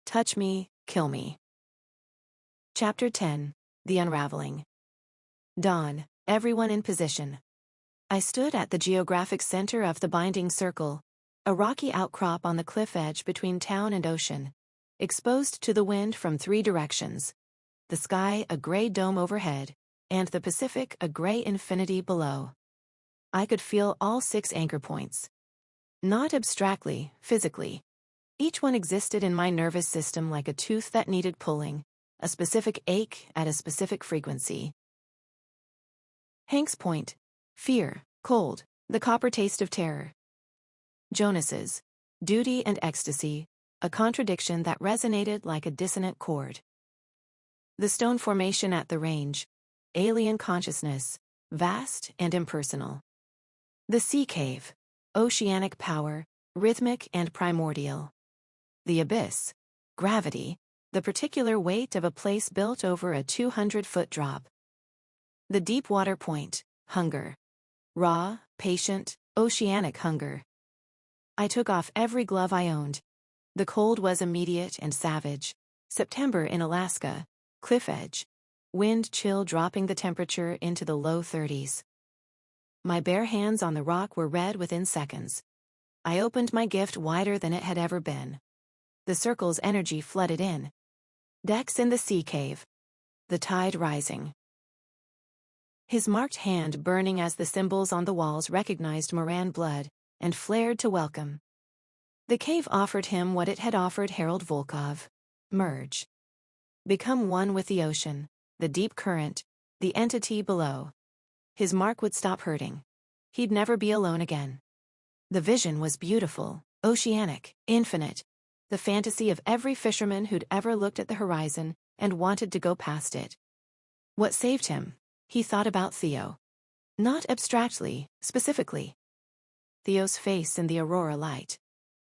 touch me, kill me. Chapter 10. The Unraveling. Dawn, everyone in position. I stood at the geographic center of the binding circle, a rocky outcrop on the cliff edge between town and ocean, exposed to the wind from 3 directions. The sky a gray dome overhead, and the Pacific a gray infinity below. I could feel all 6 anchor points. Not abstractly, physically. Each one existed in my nervous system like a tooth that needed pulling, a specific ache at a specific frequency. Hank's Point. Fear, cold, the copper taste of terror. Jonas's. Duty and ecstasy, a contradiction that resonated like a dissonant chord. The stone formation at the range. Alien consciousness, vast and impersonal. The sea cave. Oceanic power, rhythmic and primordial. The abyss. Gravity, the particular weight of a place built over a 200-foot drop. The deep water point. Hunger. Raw, patient, oceanic hunger. I took off every glove I owned. The cold was immediate and savage. September in Alaska, cliff edge. Wind chill dropping the temperature into the low 30s. My bare hands on the rock were red within seconds. I opened my gift wider than it had ever been. The circle's energy flooded in. Dex in the sea cave. The tide rising. His marked hand burning as the symbols on the walls recognized Moran blood, and flared to welcome. The cave offered him what it had offered Harold Volkov. Merge. Become one with the ocean, the deep current, the entity below. His mark would stop hurting. He'd never be alone again. The vision was beautiful, oceanic, infinite. The fantasy of every fisherman who'd ever looked at the horizon and wanted to go past it. What saved him? He thought about Theo. Not abstractly, specifically. Theo's face in the aurora light.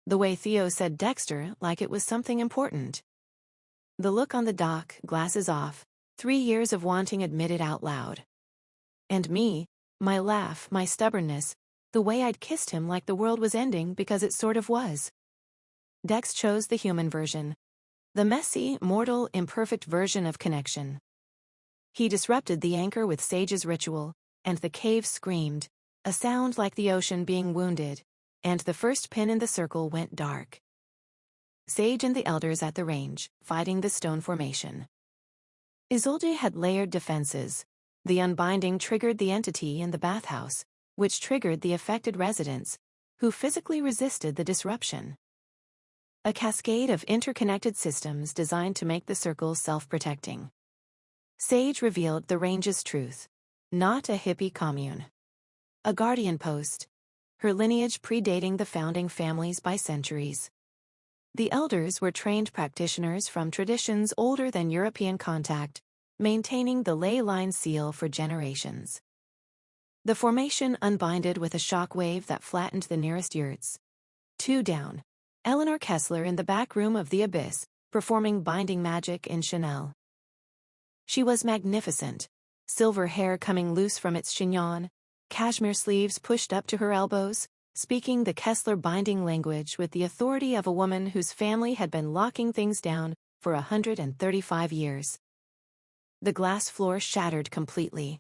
The way Theo said Dexter like it was something important. The look on the dock, glasses off, 3 years of wanting admitted out loud. And me, my laugh, my stubbornness, the way I'd kissed him like the world was ending because it sort of was. Dex chose the human version. The messy, mortal, imperfect version of connection. He disrupted the anchor with Sage's ritual, and the cave screamed, a sound like the ocean being wounded, and the first pin in the circle went dark. Sage and the elders at the range, fighting the stone formation. Isolde had layered defenses. The unbinding triggered the entity in the bathhouse, which triggered the affected residents, who physically resisted the disruption. A cascade of interconnected systems designed to make the circle self-protecting. Sage revealed the range's truth. Not a hippie commune. A guardian post. Her lineage predating the founding families by centuries. The elders were trained practitioners from traditions older than European contact, maintaining the ley line seal for generations. The formation unbinded with a shock wave that flattened the nearest yurts. 2 down. Eleanor Kessler in the back room of the abyss, performing binding magic in Chanel. She was magnificent, silver hair coming loose from its chignon, cashmere sleeves pushed up to her elbows, speaking the Kessler binding language with the authority of a woman whose family had been locking things down for 135 years. The glass floor shattered completely.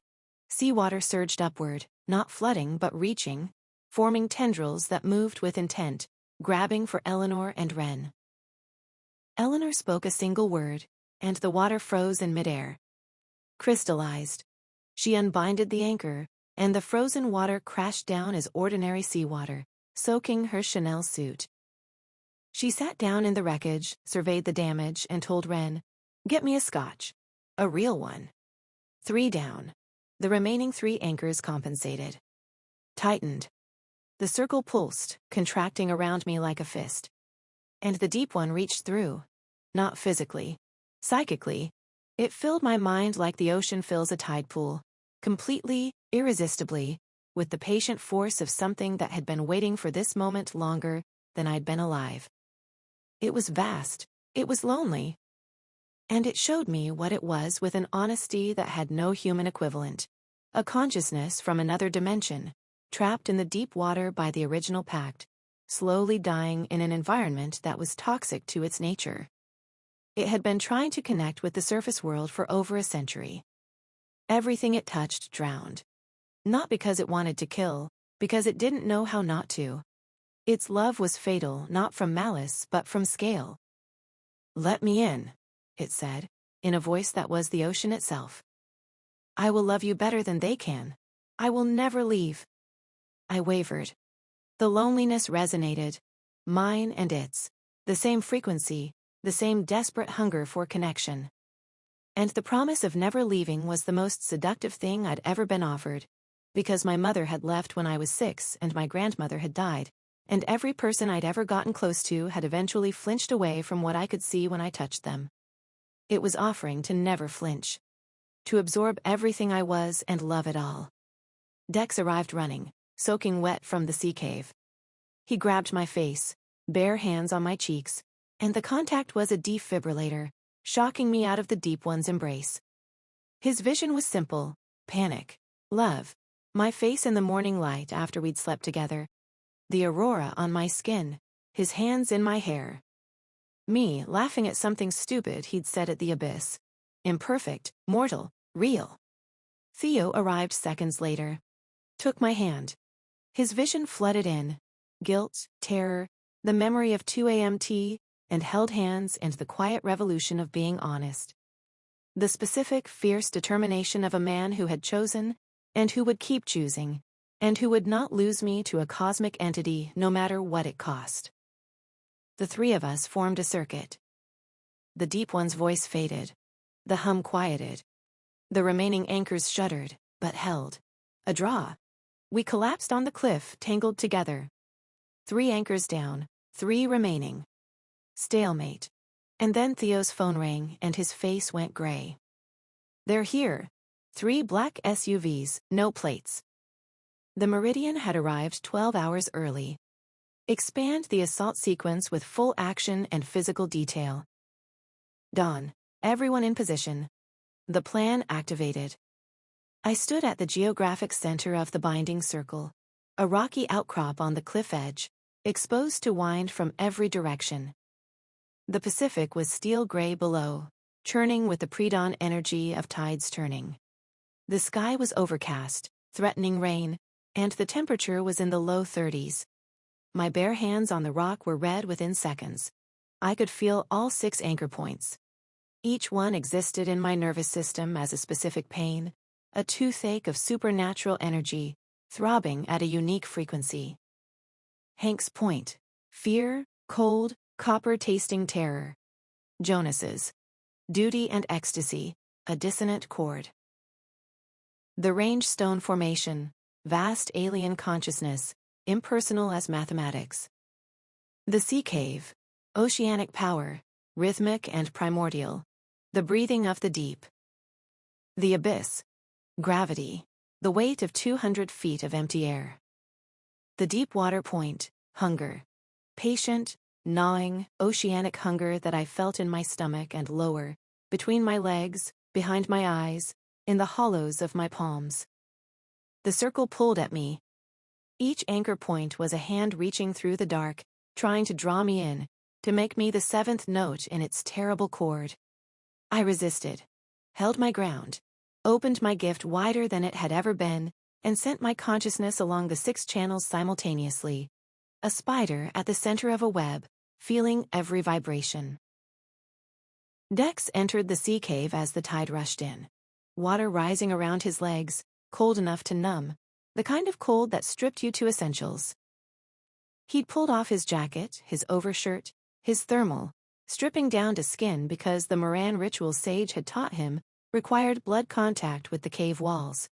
Seawater surged upward, not flooding but reaching, forming tendrils that moved with intent, grabbing for Eleanor and Wren. Eleanor spoke a single word, and the water froze in midair. Crystallized. She unbinded the anchor, and the frozen water crashed down as ordinary seawater, soaking her Chanel suit. She sat down in the wreckage, surveyed the damage, and told Wren, "Get me a scotch. A real one." 3 down. The remaining 3 anchors compensated. Tightened. The circle pulsed, contracting around me like a fist. And the deep one reached through. Not physically. Psychically. It filled my mind like the ocean fills a tide pool. Completely, irresistibly, with the patient force of something that had been waiting for this moment longer than I'd been alive. It was vast. It was lonely. And it showed me what it was with an honesty that had no human equivalent. A consciousness from another dimension, trapped in the deep water by the original pact, slowly dying in an environment that was toxic to its nature. It had been trying to connect with the surface world for over a century. Everything it touched drowned. Not because it wanted to kill, because it didn't know how not to. Its love was fatal, not from malice, but from scale. "Let me in," it said, in a voice that was the ocean itself. "I will love you better than they can. I will never leave." I wavered. The loneliness resonated. Mine and its. The same frequency, the same desperate hunger for connection. And the promise of never leaving was the most seductive thing I'd ever been offered, because my mother had left when I was 6 and my grandmother had died, and every person I'd ever gotten close to had eventually flinched away from what I could see when I touched them. It was offering to never flinch. To absorb everything I was and love it all. Dex arrived running, soaking wet from the sea cave. He grabbed my face, bare hands on my cheeks, and the contact was a defibrillator, shocking me out of the deep one's embrace. His vision was simple: panic, love, my face in the morning light after we'd slept together, the aurora on my skin, his hands in my hair. Me laughing at something stupid he'd said at the abyss. Imperfect, mortal, real. Theo arrived seconds later. Took my hand. His vision flooded in. Guilt, terror, the memory of 2 a.m. tea, and held hands and the quiet revolution of being honest. The specific, fierce determination of a man who had chosen, and who would keep choosing, and who would not lose me to a cosmic entity no matter what it cost. The three of us formed a circuit. The deep one's voice faded. The hum quieted. The remaining anchors shuddered, but held. A draw. We collapsed on the cliff, tangled together. 3 anchors down, 3 remaining. Stalemate. And then Theo's phone rang and his face went gray. "They're here." 3 black SUVs, no plates. The Meridian had arrived 12 hours early. Expand the assault sequence with full action and physical detail. Dawn. Everyone in position. The plan activated. I stood at the geographic center of the binding circle, a rocky outcrop on the cliff edge, exposed to wind from every direction. The Pacific was steel gray below, churning with the pre-dawn energy of tides turning. The sky was overcast, threatening rain, and the temperature was in the low 30s. My bare hands on the rock were red within seconds. I could feel all 6 anchor points. Each one existed in my nervous system as a specific pain, a toothache of supernatural energy, throbbing at a unique frequency. Hank's Point. Fear, cold, copper-tasting terror. Jonas's. Duty and ecstasy, a dissonant chord. The Range Stone Formation. Vast alien consciousness, impersonal as mathematics. The Sea Cave. Oceanic power, rhythmic and primordial. The breathing of the deep. The Abyss. Gravity, the weight of 200 feet of empty air. The Deep Water Point. Hunger. Patient, gnawing, oceanic hunger that I felt in my stomach and lower, between my legs, behind my eyes, in the hollows of my palms. The circle pulled at me. Each anchor point was a hand reaching through the dark, trying to draw me in, to make me the 7th note in its terrible chord. I resisted, held my ground, opened my gift wider than it had ever been, and sent my consciousness along the 6 channels simultaneously, a spider at the center of a web, feeling every vibration. Dex entered the sea cave as the tide rushed in. Water rising around his legs, cold enough to numb, the kind of cold that stripped you to essentials. He'd pulled off his jacket, his overshirt, his thermal, stripping down to skin because the Moran ritual sage had taught him required blood contact with the cave walls.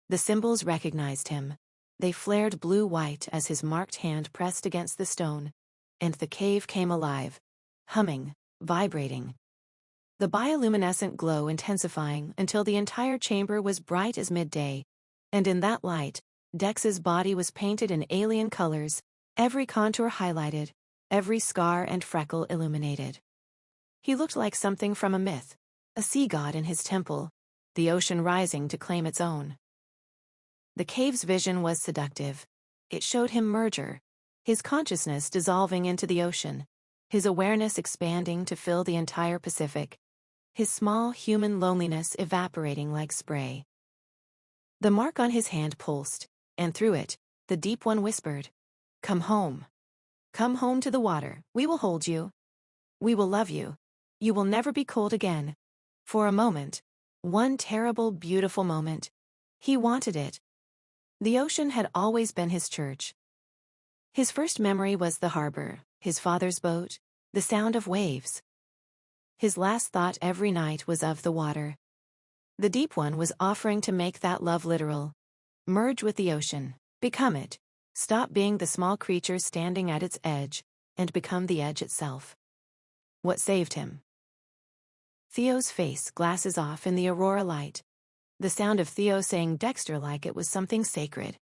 The symbols recognized him. They flared blue-white as his marked hand pressed against the stone, and the cave came alive, humming, vibrating. The bioluminescent glow intensifying until the entire chamber was bright as midday, and in that light, Dex's body was painted in alien colors, every contour highlighted, every scar and freckle illuminated. He looked like something from a myth, a sea god in his temple, the ocean rising to claim its own. The cave's vision was seductive. It showed him merger, his consciousness dissolving into the ocean, his awareness expanding to fill the entire Pacific, his small human loneliness evaporating like spray. The mark on his hand pulsed, and through it, the deep one whispered, "Come home. Come home to the water. We will hold you. We will love you. You will never be cold again." For a moment, one terrible, beautiful moment, he wanted it. The ocean had always been his church. His first memory was the harbor, his father's boat, the sound of waves. His last thought every night was of the water. The deep one was offering to make that love literal. Merge with the ocean, become it, stop being the small creature standing at its edge, and become the edge itself. What saved him? Theo's face, glasses off in the aurora light. The sound of Theo saying Dexter like it was something sacred.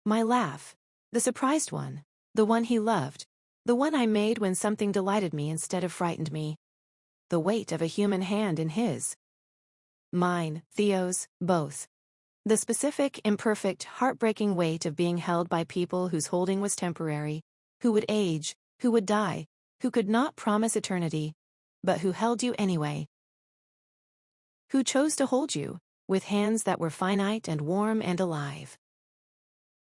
My laugh, the surprised one, the one he loved, the one I made when something delighted me instead of frightened me. The weight of a human hand in his. Mine, Theo's, both. The specific, imperfect, heartbreaking weight of being held by people whose holding was temporary, who would age, who would die, who could not promise eternity, but who held you anyway. Who chose to hold you, with hands that were finite and warm and alive.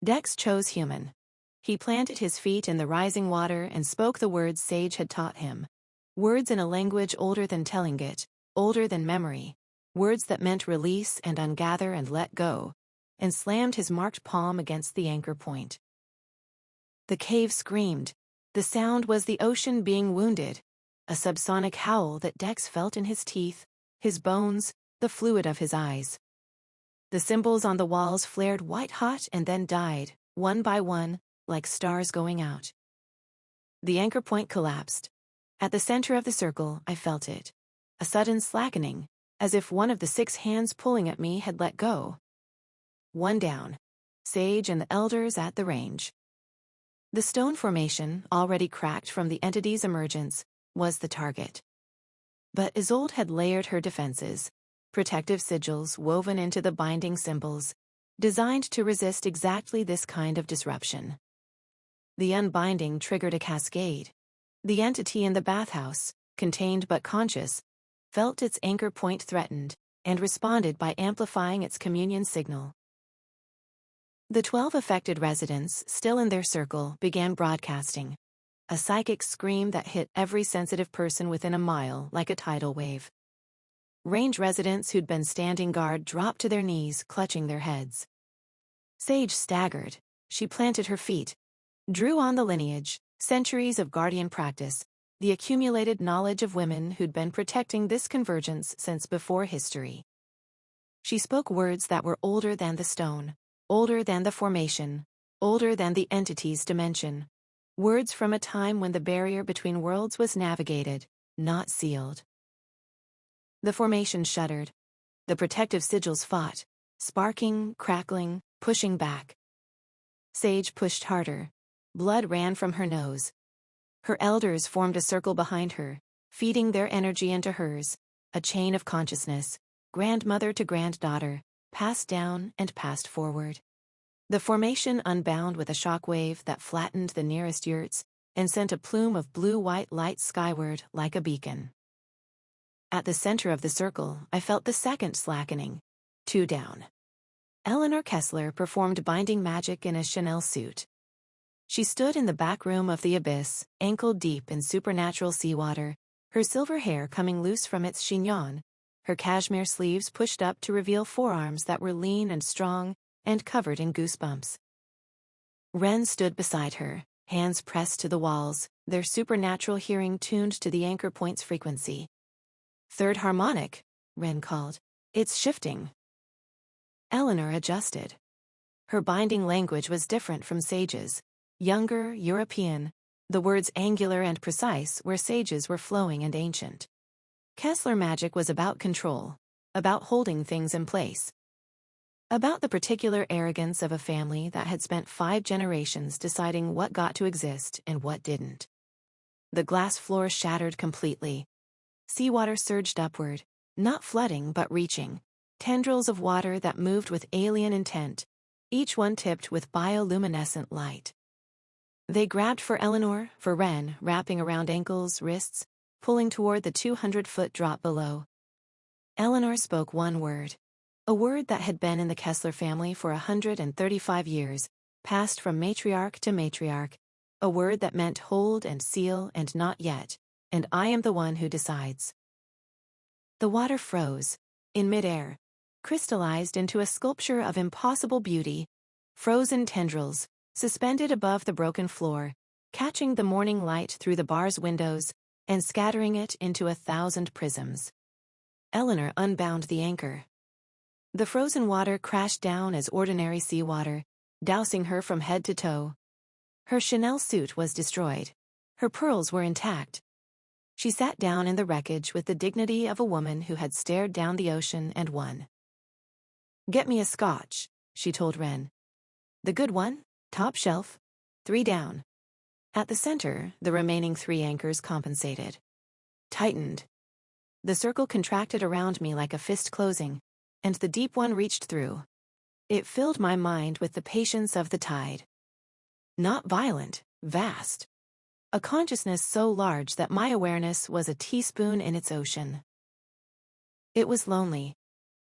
Dex chose human. He planted his feet in the rising water and spoke the words Sage had taught him. Words in a language older than telling it, older than memory. Words that meant release and ungather and let go, and slammed his marked palm against the anchor point. The cave screamed. The sound was the ocean being wounded, a subsonic howl that Dex felt in his teeth, his bones, the fluid of his eyes. The symbols on the walls flared white-hot and then died, one by one, like stars going out. The anchor point collapsed. At the center of the circle, I felt it. A sudden slackening, as if one of the 6 hands pulling at me had let go. One down. Sage and the elders at the range. The stone formation, already cracked from the entity's emergence, was the target. But Isolde had layered her defenses, protective sigils woven into the binding symbols, designed to resist exactly this kind of disruption. The unbinding triggered a cascade. The entity in the bathhouse, contained but conscious, felt its anchor point threatened, and responded by amplifying its communion signal. The 12 affected residents, still in their circle, began broadcasting. A psychic scream that hit every sensitive person within a mile like a tidal wave. Range residents who'd been standing guard dropped to their knees, clutching their heads. Sage staggered. She planted her feet, drew on the lineage, centuries of guardian practice, the accumulated knowledge of women who'd been protecting this convergence since before history. She spoke words that were older than the stone, older than the formation, older than the entity's dimension. Words from a time when the barrier between worlds was navigated, not sealed. The formation shuddered. The protective sigils fought, sparking, crackling, pushing back. Sage pushed harder. Blood ran from her nose. Her elders formed a circle behind her, feeding their energy into hers, a chain of consciousness, grandmother to granddaughter, passed down and passed forward. The formation unbound with a shockwave that flattened the nearest yurts and sent a plume of blue-white light skyward like a beacon. At the center of the circle, I felt the second slackening. 2 down. Eleanor Kessler performed binding magic in a Chanel suit. She stood in the back room of the abyss, ankle-deep in supernatural seawater, her silver hair coming loose from its chignon, her cashmere sleeves pushed up to reveal forearms that were lean and strong and covered in goosebumps. Wren stood beside her, hands pressed to the walls, their supernatural hearing tuned to the anchor point's frequency. "Third harmonic," Wren called. "It's shifting." Eleanor adjusted. Her binding language was different from Sage's. Younger, European, the words angular and precise where Sage's were flowing and ancient. Kessler magic was about control, about holding things in place. About the particular arrogance of a family that had spent 5 generations deciding what got to exist and what didn't. The glass floor shattered completely. Seawater surged upward, not flooding but reaching, tendrils of water that moved with alien intent, each one tipped with bioluminescent light. They grabbed for Eleanor, for Wren, wrapping around ankles, wrists, pulling toward the 200-foot drop below. Eleanor spoke one word. A word that had been in the Kessler family for 135 years, passed from matriarch to matriarch. A word that meant hold and seal and not yet, and I am the one who decides. The water froze, in midair, crystallized into a sculpture of impossible beauty, frozen tendrils, suspended above the broken floor, catching the morning light through the bar's windows and scattering it into 1,000 prisms. Eleanor unbound the anchor. The frozen water crashed down as ordinary seawater, dousing her from head to toe. Her Chanel suit was destroyed. Her pearls were intact. She sat down in the wreckage with the dignity of a woman who had stared down the ocean and won. "Get me a scotch," she told Wren. "The good one, top shelf, 3 down." At the center, the remaining 3 anchors compensated. Tightened. The circle contracted around me like a fist closing, and the deep one reached through. It filled my mind with the patience of the tide. Not violent, vast. A consciousness so large that my awareness was a teaspoon in its ocean. It was lonely.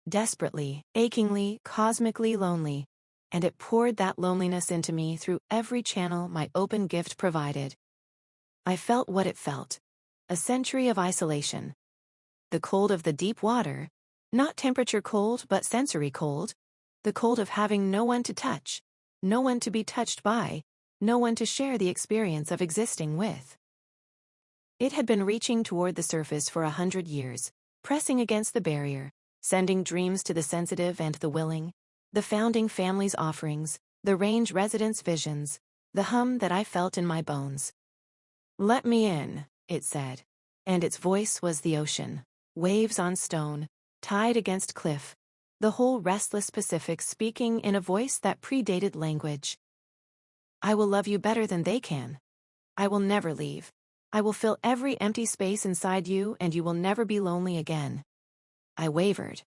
Desperately, achingly, cosmically lonely, and it poured that loneliness into me through every channel my open gift provided. I felt what it felt. A century of isolation. The cold of the deep water, not temperature cold but sensory cold, the cold of having no one to touch, no one to be touched by, no one to share the experience of existing with. It had been reaching toward the surface for 100 years, pressing against the barrier, sending dreams to the sensitive and the willing, the founding family's offerings, the range residents' visions, the hum that I felt in my bones. "Let me in," it said, and its voice was the ocean, waves on stone, tide against cliff, the whole restless Pacific speaking in a voice that predated language. "I will love you better than they can. I will never leave. I will fill every empty space inside you and you will never be lonely again." I wavered.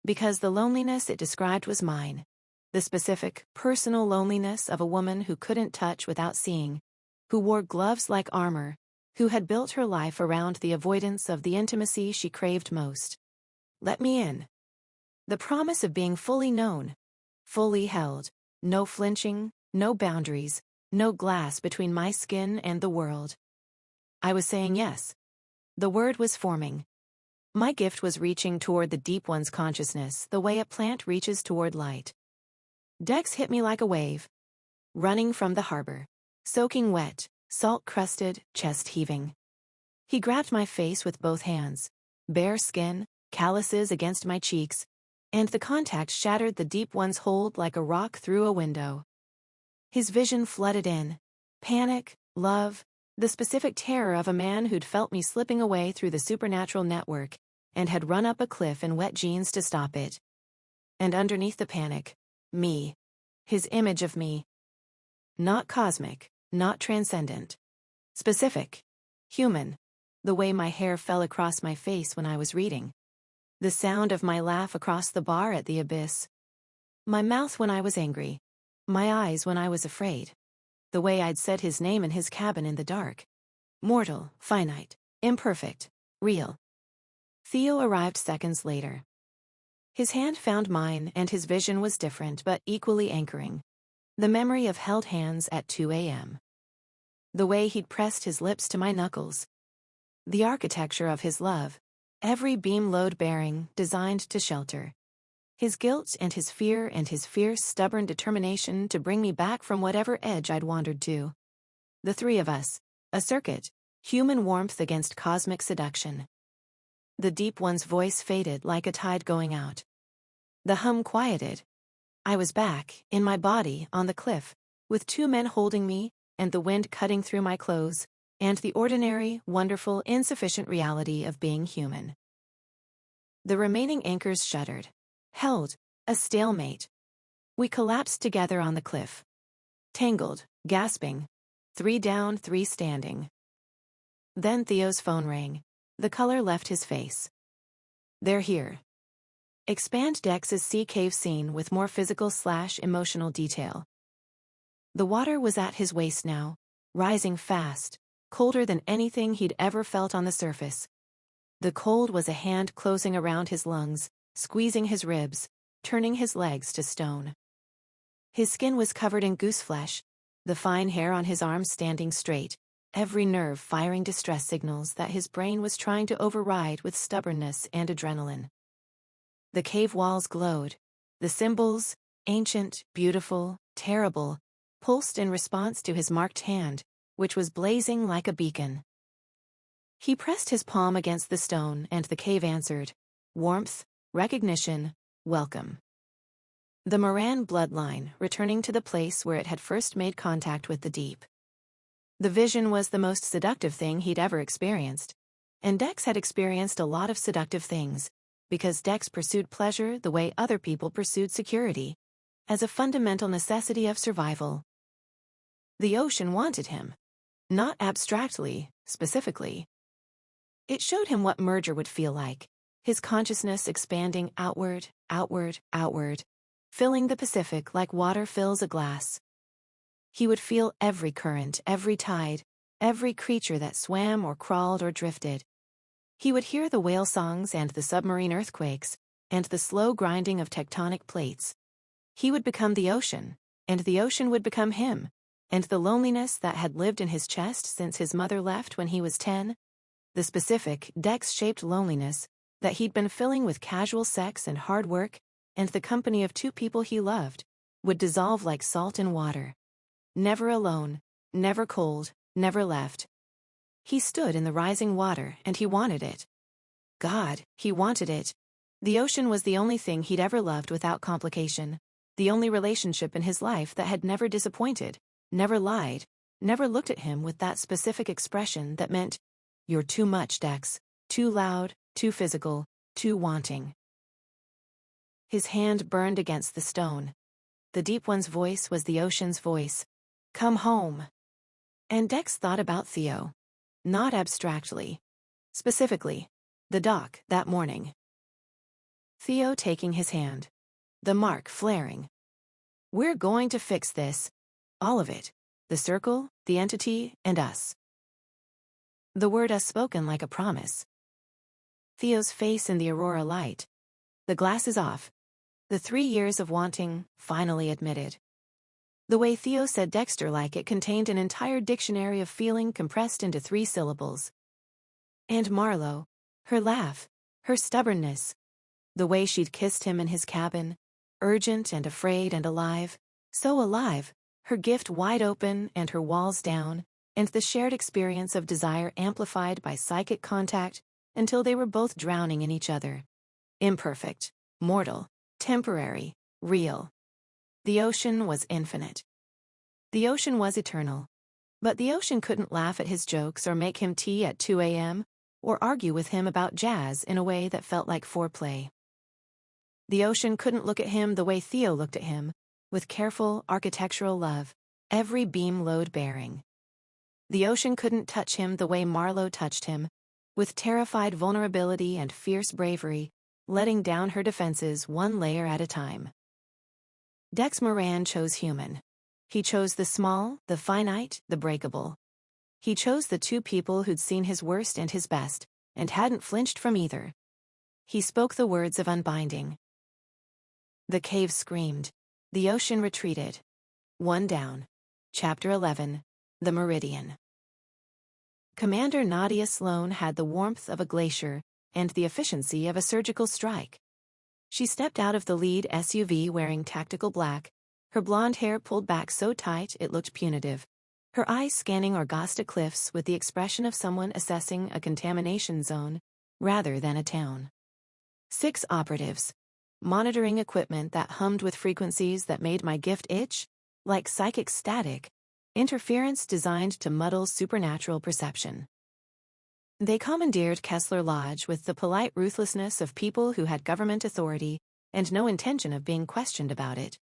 Because the loneliness it described was mine. The specific, personal loneliness of a woman who couldn't touch without seeing, who wore gloves like armor, who had built her life around the avoidance of the intimacy she craved most. Let me in. The promise of being fully known, fully held, no flinching, no boundaries, no glass between my skin and the world. I was saying yes. The word was forming. My gift was reaching toward the deep one's consciousness the way a plant reaches toward light. Dex hit me like a wave. Running from the harbor. Soaking wet, salt-crusted, chest-heaving. He grabbed my face with both hands. Bare skin, calluses against my cheeks, and the contact shattered the deep one's hold like a rock through a window. His vision flooded in. Panic, love, the specific terror of a man who'd felt me slipping away through the supernatural network and had run up a cliff in wet jeans to stop it. And underneath the panic, me. His image of me. Not cosmic, not transcendent. Specific. Human. The way my hair fell across my face when I was reading. The sound of my laugh across the bar at the abyss. My mouth when I was angry. My eyes when I was afraid. The way I'd said his name in his cabin in the dark. Mortal, finite, imperfect, real. Theo arrived seconds later. His hand found mine and his vision was different but equally anchoring. The memory of held hands at 2 a.m. The way he'd pressed his lips to my knuckles. The architecture of his love, every beam load bearing, designed to shelter. His guilt and his fear and his fierce, stubborn determination to bring me back from whatever edge I'd wandered to. The 3 of us, a circuit, human warmth against cosmic seduction. The deep one's voice faded like a tide going out. The hum quieted. I was back, in my body, on the cliff, with 2 men holding me, and the wind cutting through my clothes, and the ordinary, wonderful, insufficient reality of being human. The remaining anchors shuddered. Held, a stalemate. We collapsed together on the cliff. Tangled, gasping. 3 down, 3 standing. Then Theo's phone rang. The color left his face. "They're here." Expand Dex's sea cave scene with more physical/emotional detail. The water was at his waist now, rising fast, colder than anything he'd ever felt on the surface. The cold was a hand closing around his lungs, squeezing his ribs, turning his legs to stone. His skin was covered in goose flesh, the fine hair on his arms standing straight, every nerve firing distress signals that his brain was trying to override with stubbornness and adrenaline. The cave walls glowed. The symbols, ancient, beautiful, terrible, pulsed in response to his marked hand, which was blazing like a beacon. He pressed his palm against the stone and the cave answered, warmth, recognition, welcome. The Moran bloodline returning to the place where it had first made contact with the deep. The vision was the most seductive thing he'd ever experienced, and Dex had experienced a lot of seductive things, because Dex pursued pleasure the way other people pursued security, as a fundamental necessity of survival. The ocean wanted him. Not abstractly, specifically. It showed him what merger would feel like, his consciousness expanding outward, outward, outward, filling the Pacific like water fills a glass. He would feel every current, every tide, every creature that swam or crawled or drifted. He would hear the whale songs and the submarine earthquakes, and the slow grinding of tectonic plates. He would become the ocean, and the ocean would become him, and the loneliness that had lived in his chest since his mother left when he was 10, the specific, Dex-shaped loneliness that he'd been filling with casual sex and hard work, and the company of two people he loved, would dissolve like salt in water. Never alone, never cold, never left. He stood in the rising water, and he wanted it. God, he wanted it. The ocean was the only thing he'd ever loved without complication, the only relationship in his life that had never disappointed, never lied, never looked at him with that specific expression that meant, "You're too much, Dex, too loud, too physical, too wanting." His hand burned against the stone. The deep one's voice was the ocean's voice. Come home. And Dex thought about Theo. Not abstractly. Specifically, the dock that morning. Theo taking his hand. The mark flaring. We're going to fix this. All of it. The circle, the entity, and us. The word us spoken like a promise. Theo's face in the aurora light. The glasses off. The 3 years of wanting, finally admitted. The way Theo said Dexter like it contained an entire dictionary of feeling compressed into 3 syllables. And Marlow, her laugh, her stubbornness. The way she'd kissed him in his cabin, urgent and afraid and alive, so alive, her gift wide open and her walls down, and the shared experience of desire amplified by psychic contact until they were both drowning in each other. Imperfect, mortal, temporary, real. The ocean was infinite. The ocean was eternal. But the ocean couldn't laugh at his jokes or make him tea at 2 a.m., or argue with him about jazz in a way that felt like foreplay. The ocean couldn't look at him the way Theo looked at him, with careful architectural love, every beam load-bearing. The ocean couldn't touch him the way Marlow touched him, with terrified vulnerability and fierce bravery, letting down her defenses one layer at a time. Dex Moran chose human. He chose the small, the finite, the breakable. He chose the 2 people who'd seen his worst and his best, and hadn't flinched from either. He spoke the words of unbinding. The cave screamed. The ocean retreated. 1 down. Chapter 11. The Meridian. Commander Nadia Sloan had the warmth of a glacier and the efficiency of a surgical strike. She stepped out of the lead SUV wearing tactical black, her blonde hair pulled back so tight it looked punitive, her eyes scanning Orgasta Cliffs with the expression of someone assessing a contamination zone rather than a town. 6 operatives. Monitoring equipment that hummed with frequencies that made my gift itch, like psychic static, interference designed to muddle supernatural perception. They commandeered Kessler Lodge with the polite ruthlessness of people who had government authority and no intention of being questioned about it.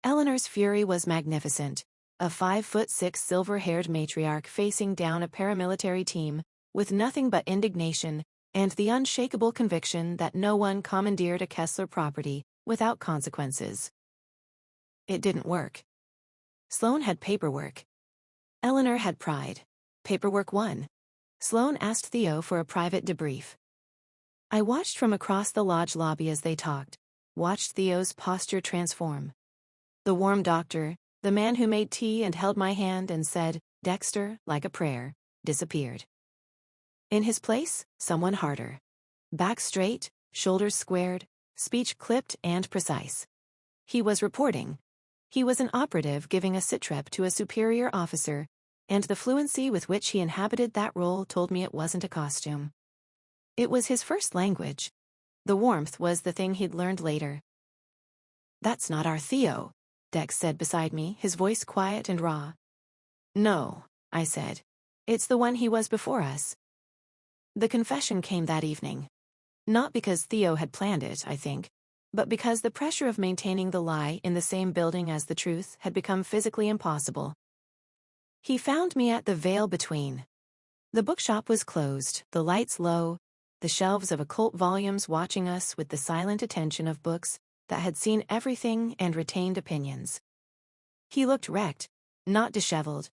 Eleanor's fury was magnificent, a 5'6" silver-haired matriarch facing down a paramilitary team with nothing but indignation and the unshakable conviction that no one commandeered a Kessler property without consequences. It didn't work. Sloane had paperwork. Eleanor had pride. Paperwork won. Sloane asked Theo for a private debrief. I watched from across the lodge lobby as they talked, watched Theo's posture transform. The warm doctor, the man who made tea and held my hand and said, "Dexter," like a prayer, disappeared. In his place, someone harder. Back straight, shoulders squared, speech clipped and precise. He was reporting. He was an operative giving a sitrep to a superior officer, and the fluency with which he inhabited that role told me it wasn't a costume. It was his first language. The warmth was the thing he'd learned later. "That's not our Theo," Dex said beside me, his voice quiet and raw. "No," I said. "It's the one he was before us." The confession came that evening. Not because Theo had planned it, I think, but because the pressure of maintaining the lie in the same building as the truth had become physically impossible. He found me at the veil between. The bookshop was closed, the lights low, the shelves of occult volumes watching us with the silent attention of books that had seen everything and retained opinions. He looked wrecked, not disheveled.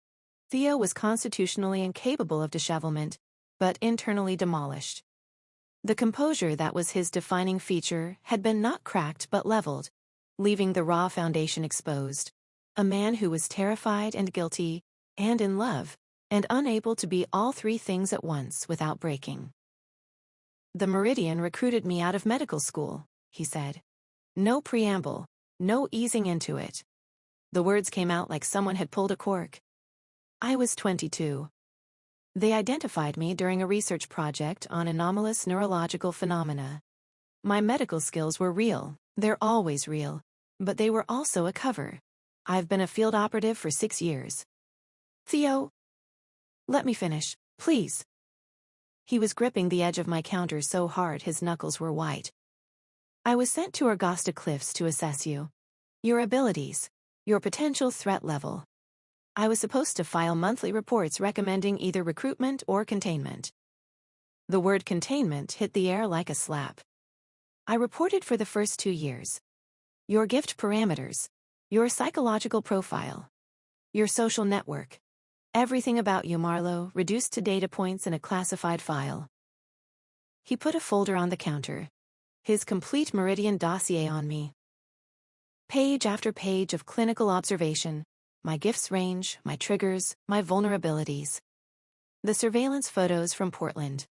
Theo was constitutionally incapable of dishevelment, but internally demolished. The composure that was his defining feature had been not cracked but leveled, leaving the raw foundation exposed. A man who was terrified and guilty, and in love, and unable to be all three things at once without breaking. "The Meridian recruited me out of medical school," he said. No preamble, no easing into it. The words came out like someone had pulled a cork. I was 22. They identified me during a research project on anomalous neurological phenomena. My medical skills were real, they're always real, but they were also a cover. I've been a field operative for 6 years. "Theo, let me finish, please." He was gripping the edge of my counter so hard his knuckles were white. "I was sent to Orgasta Cliffs to assess you. Your abilities, your potential threat level. I was supposed to file monthly reports recommending either recruitment or containment." The word containment hit the air like a slap. I reported for the first 2 years. Your gift parameters, your psychological profile, your social network. Everything about you, Marlow, reduced to data points in a classified file. He put a folder on the counter. His complete Meridian dossier on me. Page after page of clinical observation, my gifts range, my triggers, my vulnerabilities. The surveillance photos from Portland.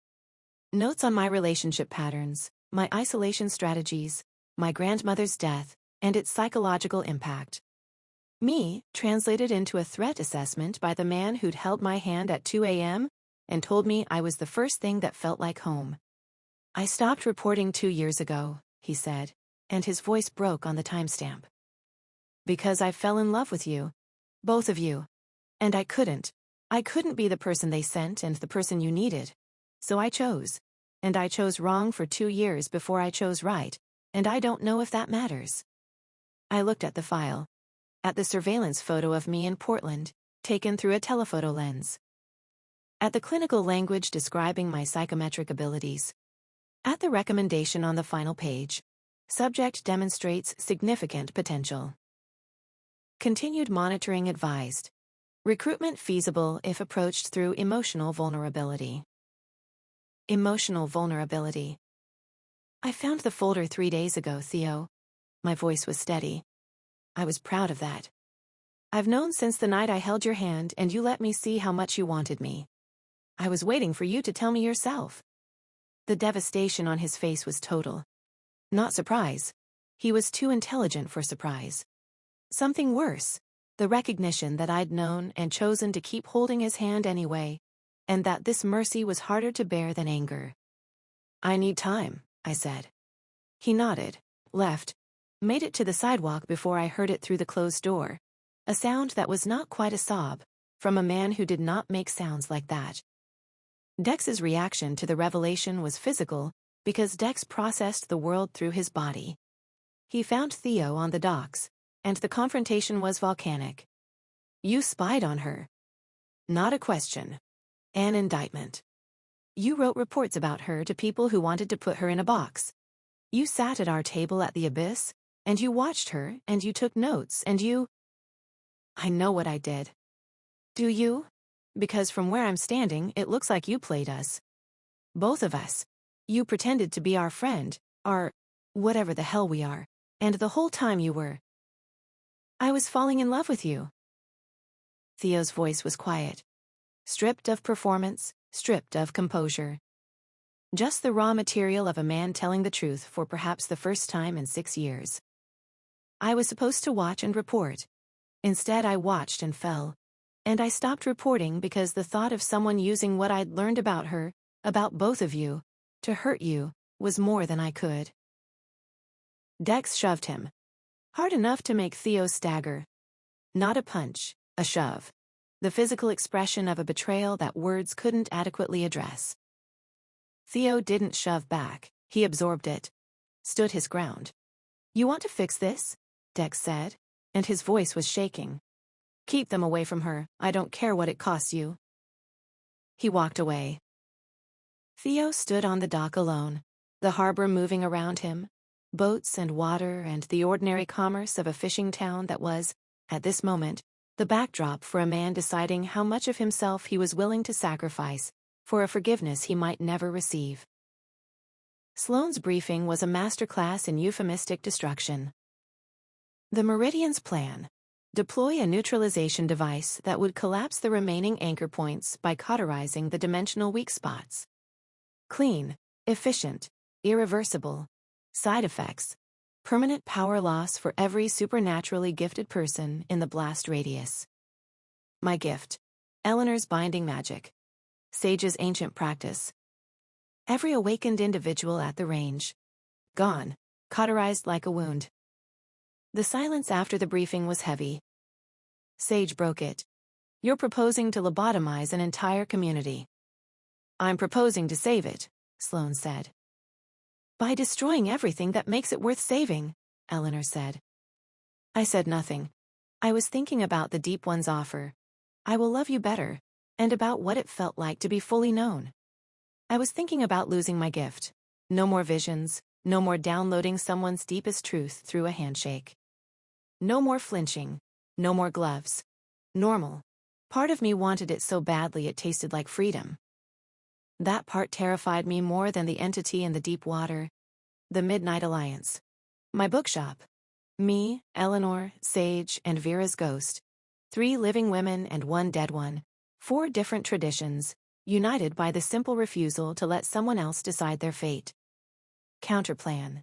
Notes on my relationship patterns, my isolation strategies, my grandmother's death, and its psychological impact. Me, translated into a threat assessment by the man who'd held my hand at 2 a.m. and told me I was the first thing that felt like home. "I stopped reporting 2 years ago," he said, and his voice broke on the timestamp. "Because I fell in love with you. Both of you. And I couldn't be the person they sent and the person you needed. So I chose. And I chose wrong for 2 years before I chose right, and I don't know if that matters." I looked at the file. At the surveillance photo of me in Portland, taken through a telephoto lens. At the clinical language describing my psychometric abilities. At the recommendation on the final page. Subject demonstrates significant potential. Continued monitoring advised. Recruitment feasible if approached through emotional vulnerability. Emotional vulnerability. "I found the folder 3 days ago, Theo." My voice was steady. I was proud of that. "I've known since the night I held your hand and you let me see how much you wanted me. I was waiting for you to tell me yourself." The devastation on his face was total. Not surprise. He was too intelligent for surprise. Something worse. The recognition that I'd known and chosen to keep holding his hand anyway, and that this mercy was harder to bear than anger. "I need time," I said. He nodded, left, made it to the sidewalk before I heard it through the closed door. A sound that was not quite a sob, from a man who did not make sounds like that. Dex's reaction to the revelation was physical, because Dex processed the world through his body. He found Theo on the docks, and the confrontation was volcanic. "You spied on her." Not a question. An indictment. "You wrote reports about her to people who wanted to put her in a box. You sat at our table at the Abyss, and you watched her, and you took notes, and you—" I know what I did. Do you? Because from where I'm standing, it looks like you played us. Both of us. You pretended to be our friend, our whatever the hell we are, and the whole time you were. I was falling in love with you. Theo's voice was quiet. Stripped of performance, stripped of composure. Just the raw material of a man telling the truth for perhaps the first time in 6 years. I was supposed to watch and report. Instead, I watched and fell. And I stopped reporting because the thought of someone using what I'd learned about her, about both of you, to hurt you, was more than I could. Dex shoved him. Hard enough to make Theo stagger. Not a punch, a shove. The physical expression of a betrayal that words couldn't adequately address. Theo didn't shove back, he absorbed it. Stood his ground. You want to fix this? Dex said, and his voice was shaking. Keep them away from her, I don't care what it costs you. He walked away. Theo stood on the dock alone, the harbor moving around him, boats and water and the ordinary commerce of a fishing town that was, at this moment, the backdrop for a man deciding how much of himself he was willing to sacrifice for a forgiveness he might never receive. Sloane's briefing was a masterclass in euphemistic destruction. The Meridian's plan: deploy a neutralization device that would collapse the remaining anchor points by cauterizing the dimensional weak spots. Clean, efficient, irreversible. Side effects: permanent power loss for every supernaturally gifted person in the blast radius. My gift: Eleanor's binding magic. Sage's ancient practice. Every awakened individual at the range. Gone, cauterized like a wound. The silence after the briefing was heavy. Sage broke it. You're proposing to lobotomize an entire community. I'm proposing to save it, Sloane said. By destroying everything that makes it worth saving, Eleanor said. I said nothing. I was thinking about the Deep One's offer. I will love you better, and about what it felt like to be fully known. I was thinking about losing my gift. No more visions, no more downloading someone's deepest truth through a handshake. No more flinching, no more gloves. Normal. Part of me wanted it so badly it tasted like freedom. That part terrified me more than the entity in the deep water, the Midnight Alliance. My bookshop. Me, Eleanor, Sage, and Vera's ghost. 3 living women and 1 dead one. 4 different traditions, united by the simple refusal to let someone else decide their fate. Counterplan.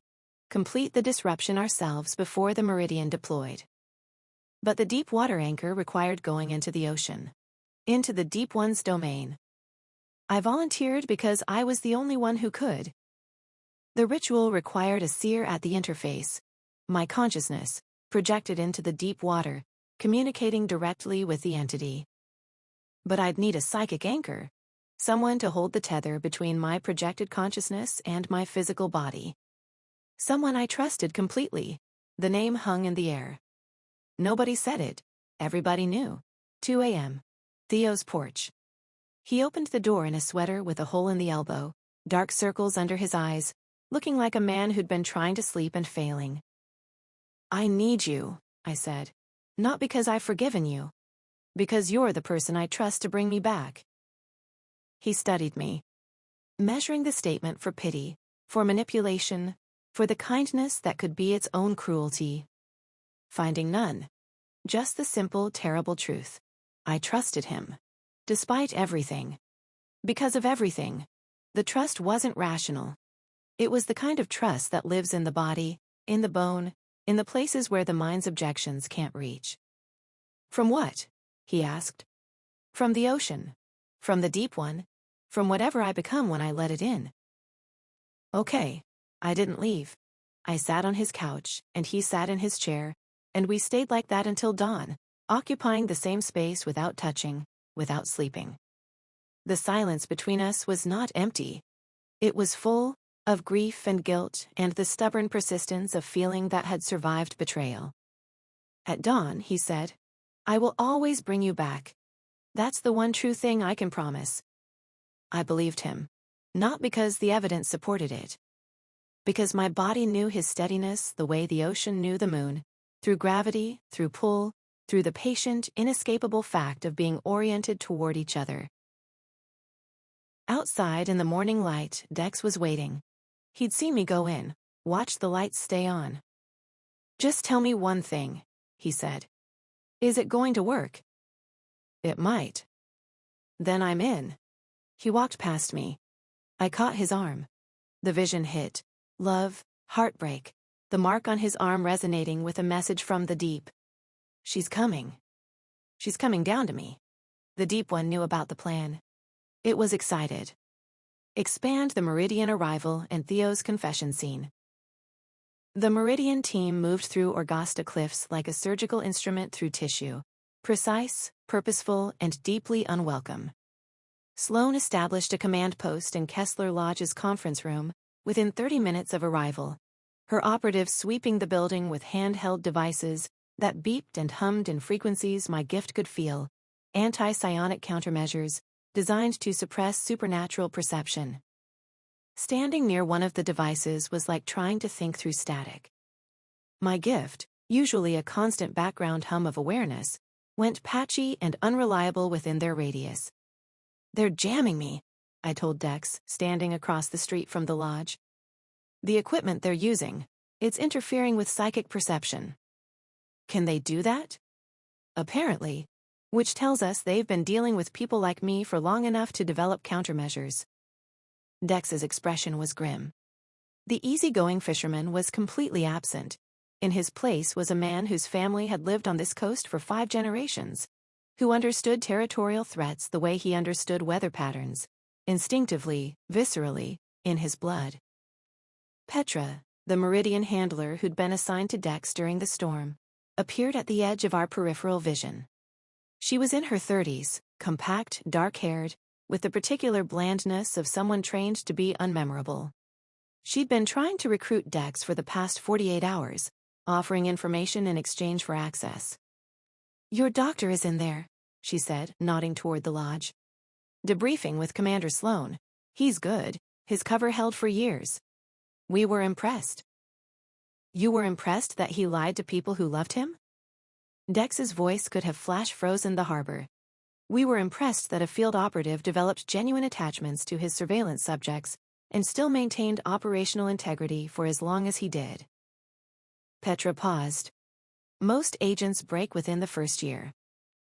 Complete the disruption ourselves before the Meridian deployed. But the deep water anchor required going into the ocean. Into the Deep One's domain. I volunteered because I was the only one who could. The ritual required a seer at the interface. My consciousness, projected into the deep water, communicating directly with the entity. But I'd need a psychic anchor. Someone to hold the tether between my projected consciousness and my physical body. Someone I trusted completely. The name hung in the air. Nobody said it. Everybody knew. 2 a.m. Theo's porch. He opened the door in a sweater with a hole in the elbow, dark circles under his eyes, looking like a man who'd been trying to sleep and failing. I need you, I said. Not because I've forgiven you. Because you're the person I trust to bring me back. He studied me, measuring the statement for pity, for manipulation, for the kindness that could be its own cruelty. Finding none. Just the simple, terrible truth. I trusted him. Despite everything. Because of everything. The trust wasn't rational. It was the kind of trust that lives in the body, in the bone, in the places where the mind's objections can't reach. From what? He asked. From the ocean. From the deep one. From whatever I become when I let it in. Okay. I didn't leave. I sat on his couch, and he sat in his chair, and we stayed like that until dawn, occupying the same space without touching, without sleeping. The silence between us was not empty. It was full of grief and guilt and the stubborn persistence of feeling that had survived betrayal. At dawn, he said, I will always bring you back. That's the one true thing I can promise. I believed him. Not because the evidence supported it. Because my body knew his steadiness the way the ocean knew the moon, through gravity, through pull, through the patient, inescapable fact of being oriented toward each other. Outside in the morning light, Dex was waiting. He'd seen me go in, watched the lights stay on. "Just tell me one thing," he said. "Is it going to work?" "It might." "Then I'm in." He walked past me. I caught his arm. The vision hit. Love, heartbreak, the mark on his arm resonating with a message from the deep. She's coming. She's coming down to me. The deep one knew about the plan. It was excited. Expand the Meridian arrival and Theo's confession scene. The Meridian team moved through Orgasta Cliffs like a surgical instrument through tissue, precise, purposeful, and deeply unwelcome. Sloane established a command post in Kessler Lodge's conference room within 30 minutes of arrival, her operatives sweeping the building with handheld devices that beeped and hummed in frequencies my gift could feel, anti-psionic countermeasures designed to suppress supernatural perception. Standing near one of the devices was like trying to think through static. My gift, usually a constant background hum of awareness, went patchy and unreliable within their radius. "They're jamming me," I told Dex, standing across the street from the lodge. "The equipment they're using, it's interfering with psychic perception." "Can they do that?" "Apparently, which tells us they've been dealing with people like me for long enough to develop countermeasures." Dex's expression was grim. The easygoing fisherman was completely absent. In his place was a man whose family had lived on this coast for 5 generations, who understood territorial threats the way he understood weather patterns, instinctively, viscerally, in his blood. Petra, the Meridian handler who'd been assigned to Dex during the storm, appeared at the edge of our peripheral vision. She was in her 30s, compact, dark-haired, with the particular blandness of someone trained to be unmemorable. She'd been trying to recruit Dex for the past 48 hours, offering information in exchange for access. "Your doctor is in there," she said, nodding toward the lodge. "Debriefing with Commander Sloane. He's good. His cover held for years. We were impressed." "You were impressed that he lied to people who loved him?" Dex's voice could have flash-frozen the harbor. "We were impressed that a field operative developed genuine attachments to his surveillance subjects and still maintained operational integrity for as long as he did." Petra paused. "Most agents break within the first year.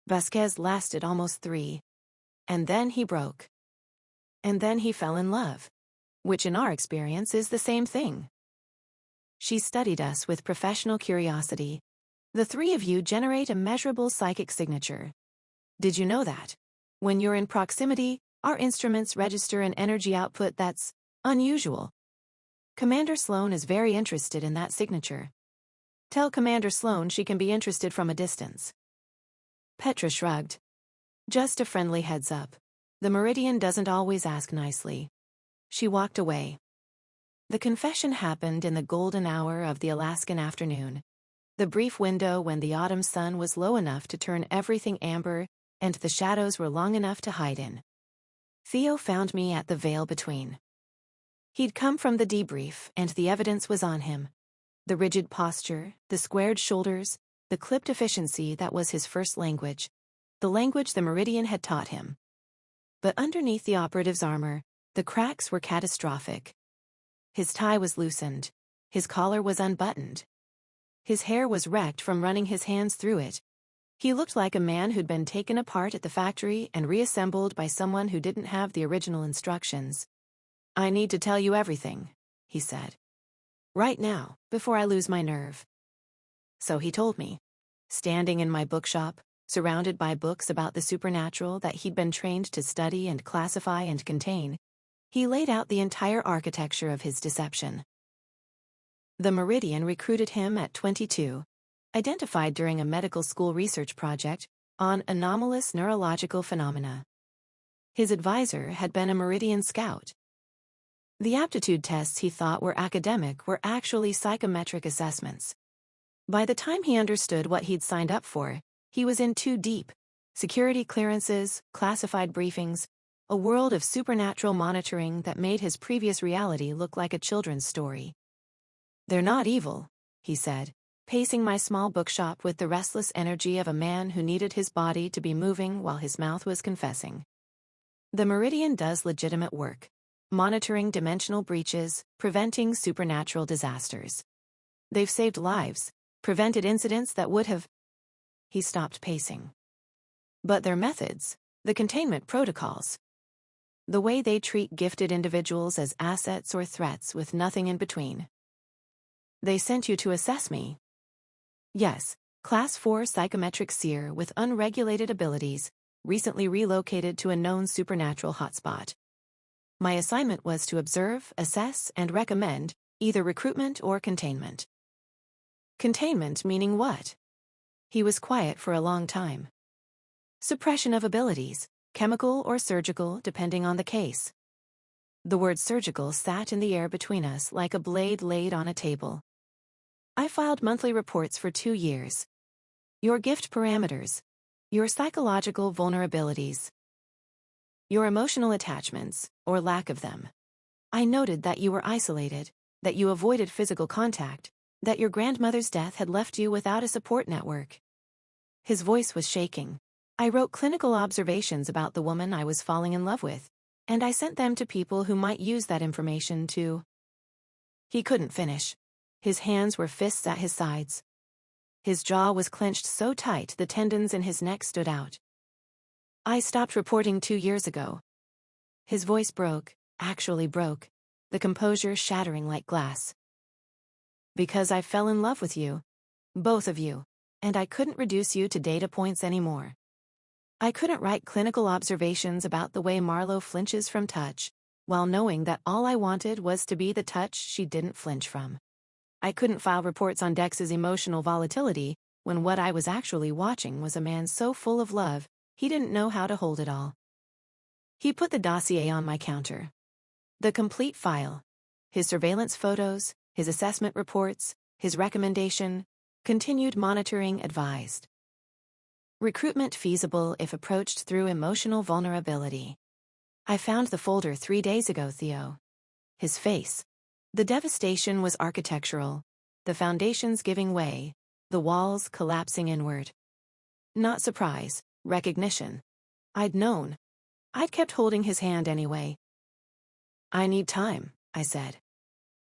Vasquez lasted almost 3. And then he broke. And then he fell in love, which in our experience is the same thing." She studied us with professional curiosity. "The 3 of you generate a measurable psychic signature. Did you know that? When you're in proximity, our instruments register an energy output that's unusual. Commander Sloane is very interested in that signature. Tell Commander Sloane she can be interested from a distance." Petra shrugged. "Just a friendly heads up. The Meridian doesn't always ask nicely." She walked away. The confession happened in the golden hour of the Alaskan afternoon, the brief window when the autumn sun was low enough to turn everything amber and the shadows were long enough to hide in. Theo found me at the veil between. He'd come from the debrief, and the evidence was on him. The rigid posture, the squared shoulders, the clipped efficiency that was his first language, the language the Meridian had taught him. But underneath the operative's armor, the cracks were catastrophic. His tie was loosened. His collar was unbuttoned. His hair was wrecked from running his hands through it. He looked like a man who'd been taken apart at the factory and reassembled by someone who didn't have the original instructions. "I need to tell you everything," he said. "Right now, before I lose my nerve." So he told me, standing in my bookshop, surrounded by books about the supernatural that he'd been trained to study and classify and contain. He laid out the entire architecture of his deception. The Meridian recruited him at 22, identified during a medical school research project on anomalous neurological phenomena. His advisor had been a Meridian scout. The aptitude tests he thought were academic were actually psychometric assessments. By the time he understood what he'd signed up for, he was in too deep. Security clearances, classified briefings, a world of supernatural monitoring that made his previous reality look like a children's story. "They're not evil," he said. pacing my small bookshop with the restless energy of a man who needed his body to be moving while his mouth was confessing. The Meridian does legitimate work, monitoring dimensional breaches, preventing supernatural disasters. They've saved lives, prevented incidents that would have... He stopped pacing. But their methods, the containment protocols, the way they treat gifted individuals as assets or threats with nothing in between. They sent you to assess me. Yes, Class 4 psychometric seer with unregulated abilities, recently relocated to a known supernatural hotspot. My assignment was to observe, assess, and recommend either recruitment or containment. Containment meaning what? He was quiet for a long time. Suppression of abilities, chemical or surgical depending on the case. The word surgical sat in the air between us like a blade laid on a table. I filed monthly reports for 2 years. Your gift parameters, your psychological vulnerabilities, your emotional attachments, or lack of them. I noted that you were isolated, that you avoided physical contact, that your grandmother's death had left you without a support network. His voice was shaking. I wrote clinical observations about the woman I was falling in love with, and I sent them to people who might use that information to... He couldn't finish. His hands were fists at his sides. His jaw was clenched so tight the tendons in his neck stood out. I stopped reporting 2 years ago. His voice broke, actually broke, the composure shattering like glass. Because I fell in love with you. Both of you. And I couldn't reduce you to data points anymore. I couldn't write clinical observations about the way Marlow flinches from touch, while knowing that all I wanted was to be the touch she didn't flinch from. I couldn't file reports on Dex's emotional volatility when what I was actually watching was a man so full of love, he didn't know how to hold it all. He put the dossier on my counter. The complete file. His surveillance photos, his assessment reports, his recommendation, continued monitoring advised. Recruitment feasible if approached through emotional vulnerability. I found the folder 3 days ago, Theo. His face. The devastation was architectural, the foundations giving way, the walls collapsing inward. Not surprise, recognition. I'd known. I'd kept holding his hand anyway. I need time, I said.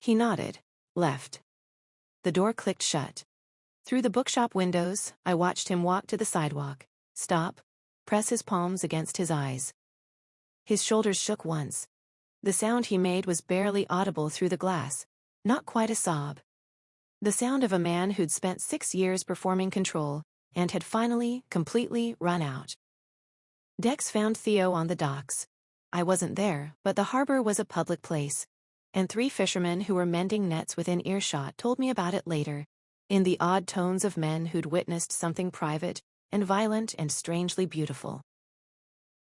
He nodded, left. The door clicked shut. Through the bookshop windows, I watched him walk to the sidewalk, stop, press his palms against his eyes. His shoulders shook once. The sound he made was barely audible through the glass, not quite a sob. The sound of a man who'd spent 6 years performing control and had finally, completely run out. Dex found Theo on the docks. I wasn't there, but the harbor was a public place, and 3 fishermen who were mending nets within earshot told me about it later, in the odd tones of men who'd witnessed something private and violent and strangely beautiful.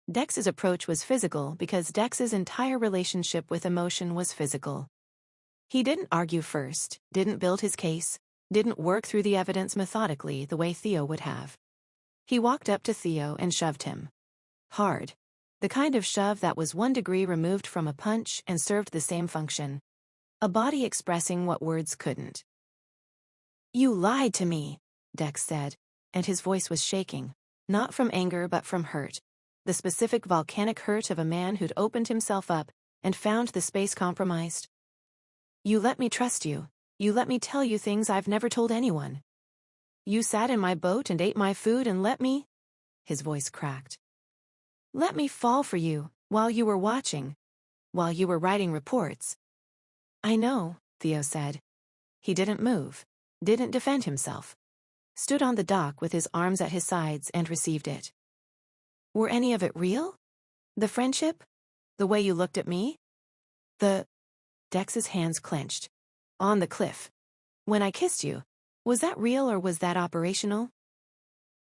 Dex's approach was physical because Dex's entire relationship with emotion was physical. He didn't argue first, didn't build his case, didn't work through the evidence methodically the way Theo would have. He walked up to Theo and shoved him. Hard. The kind of shove that was 1 degree removed from a punch and served the same function. A body expressing what words couldn't. You lied to me, Dex said, and his voice was shaking, not from anger but from hurt. The specific volcanic hurt of a man who'd opened himself up and found the space compromised. You let me trust you. You let me tell you things I've never told anyone. You sat in my boat and ate my food and let me... His voice cracked. Let me fall for you, while you were watching. While you were writing reports. I know, Theo said. He didn't move. Didn't defend himself. Stood on the dock with his arms at his sides and received it. Were any of it real? The friendship? The way you looked at me? Dex's hands clenched. On the cliff. When I kissed you. Was that real or was that operational?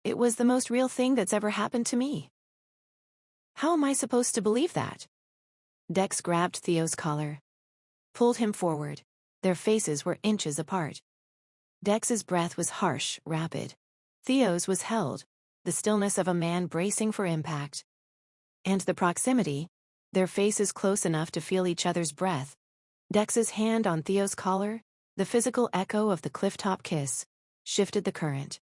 It was the most real thing that's ever happened to me. How am I supposed to believe that? Dex grabbed Theo's collar. Pulled him forward. Their faces were inches apart. Dex's breath was harsh, rapid. Theo's was held, the stillness of a man bracing for impact. And the proximity, their faces close enough to feel each other's breath. Dex's hand on Theo's collar, the physical echo of the clifftop kiss, shifted the current.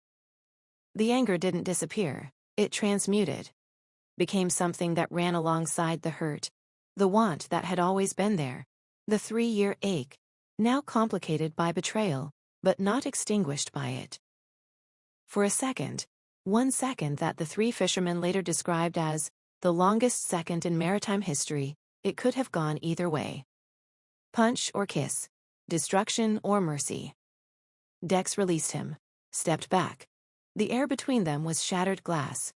The anger didn't disappear, it transmuted, became something that ran alongside the hurt, the want that had always been there, the 3-year ache, now complicated by betrayal, but not extinguished by it. For a second, 1 second that the 3 fishermen later described as the longest second in maritime history, it could have gone either way. Punch or kiss, destruction or mercy. Dex released him, stepped back. The air between them was shattered glass.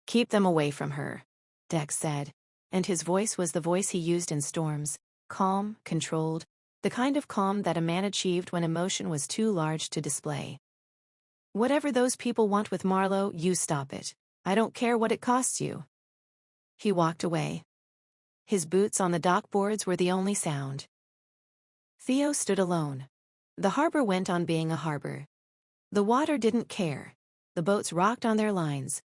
"Keep them away from her," Dex said, and his voice was the voice he used in storms, calm, controlled, the kind of calm that a man achieved when emotion was too large to display. "Whatever those people want with Marlow, you stop it. I don't care what it costs you." He walked away. His boots on the dock boards were the only sound. Theo stood alone. The harbor went on being a harbor. The water didn't care. The boats rocked on their lines.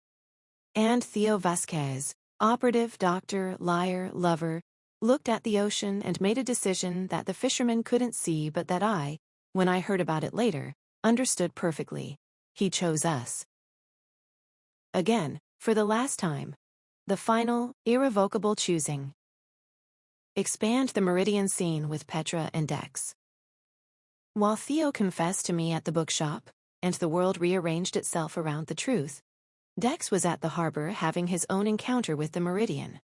And Theo Vasquez, operative, doctor, liar, lover, looked at the ocean and made a decision that the fishermen couldn't see but that I, when I heard about it later, understood perfectly. He chose us. Again, for the last time. The final, irrevocable choosing. Expand the Meridian scene with Petra and Dex. While Theo confessed to me at the bookshop, and the world rearranged itself around the truth, Dex was at the harbor having his own encounter with the Meridian.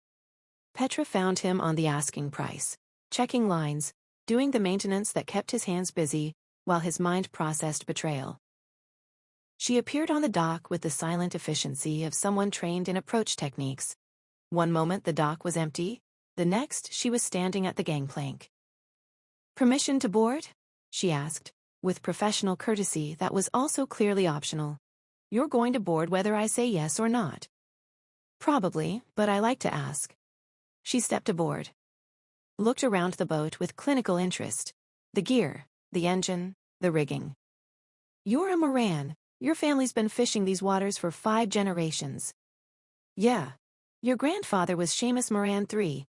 Petra found him on the asking price, checking lines, doing the maintenance that kept his hands busy, while his mind processed betrayal. She appeared on the dock with the silent efficiency of someone trained in approach techniques. One moment the dock was empty, the next she was standing at the gangplank. "Permission to board?" she asked, with professional courtesy that was also clearly optional. "You're going to board whether I say yes or not." "Probably, but I like to ask." She stepped aboard. Looked around the boat with clinical interest. The gear, the engine, the rigging. "You're a Moran. Your family's been fishing these waters for 5 generations. "Yeah. Your grandfather was Seamus Moran III.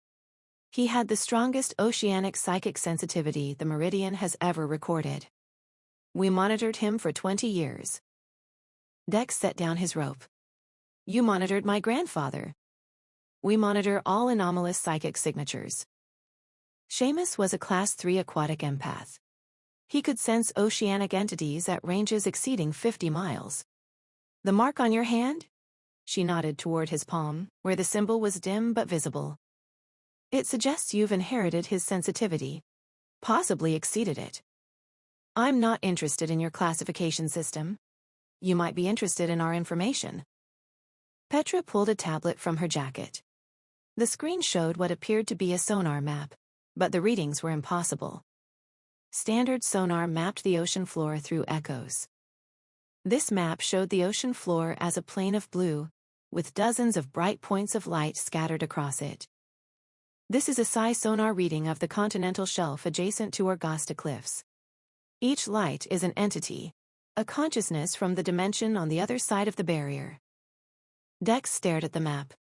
He had the strongest oceanic psychic sensitivity the Meridian has ever recorded. We monitored him for 20 years. Dex set down his rope. "You monitored my grandfather." "We monitor all anomalous psychic signatures." Seamus was a Class 3 aquatic empath. He could sense oceanic entities at ranges exceeding 50 miles. "The mark on your hand?" She nodded toward his palm, where the symbol was dim but visible. "It suggests you've inherited his sensitivity. Possibly exceeded it. I'm not interested in your classification system. You might be interested in our information." Petra pulled a tablet from her jacket. The screen showed what appeared to be a sonar map, but the readings were impossible. Standard sonar mapped the ocean floor through echoes. This map showed the ocean floor as a plane of blue, with dozens of bright points of light scattered across it. This is a psi sonar reading of the continental shelf adjacent to Orgasta Cliffs. Each light is an entity, a consciousness from the dimension on the other side of the barrier. Dex stared at the map.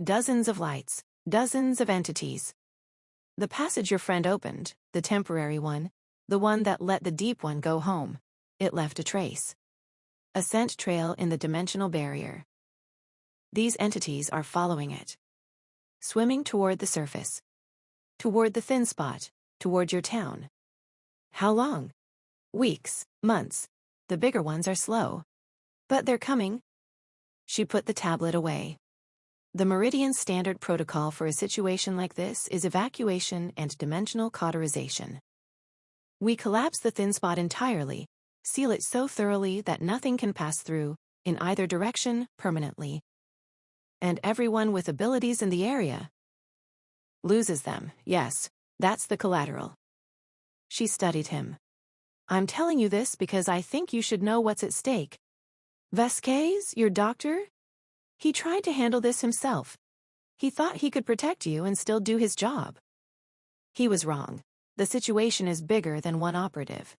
Dozens of lights, dozens of entities. The passage your friend opened, the temporary one, the one that let the deep one go home, it left a trace. A scent trail in the dimensional barrier. These entities are following it. Swimming toward the surface. Toward the thin spot, toward your town. How long? Weeks, months. The bigger ones are slow. But they're coming. She put the tablet away. The Meridian standard protocol for a situation like this is evacuation and dimensional cauterization. We collapse the thin spot entirely, seal it so thoroughly that nothing can pass through, in either direction, permanently. And everyone with abilities in the area loses them, yes, that's the collateral. She studied him. "I'm telling you this because I think you should know what's at stake. Vasquez, your doctor? He tried to handle this himself. He thought he could protect you and still do his job. He was wrong. The situation is bigger than one operative.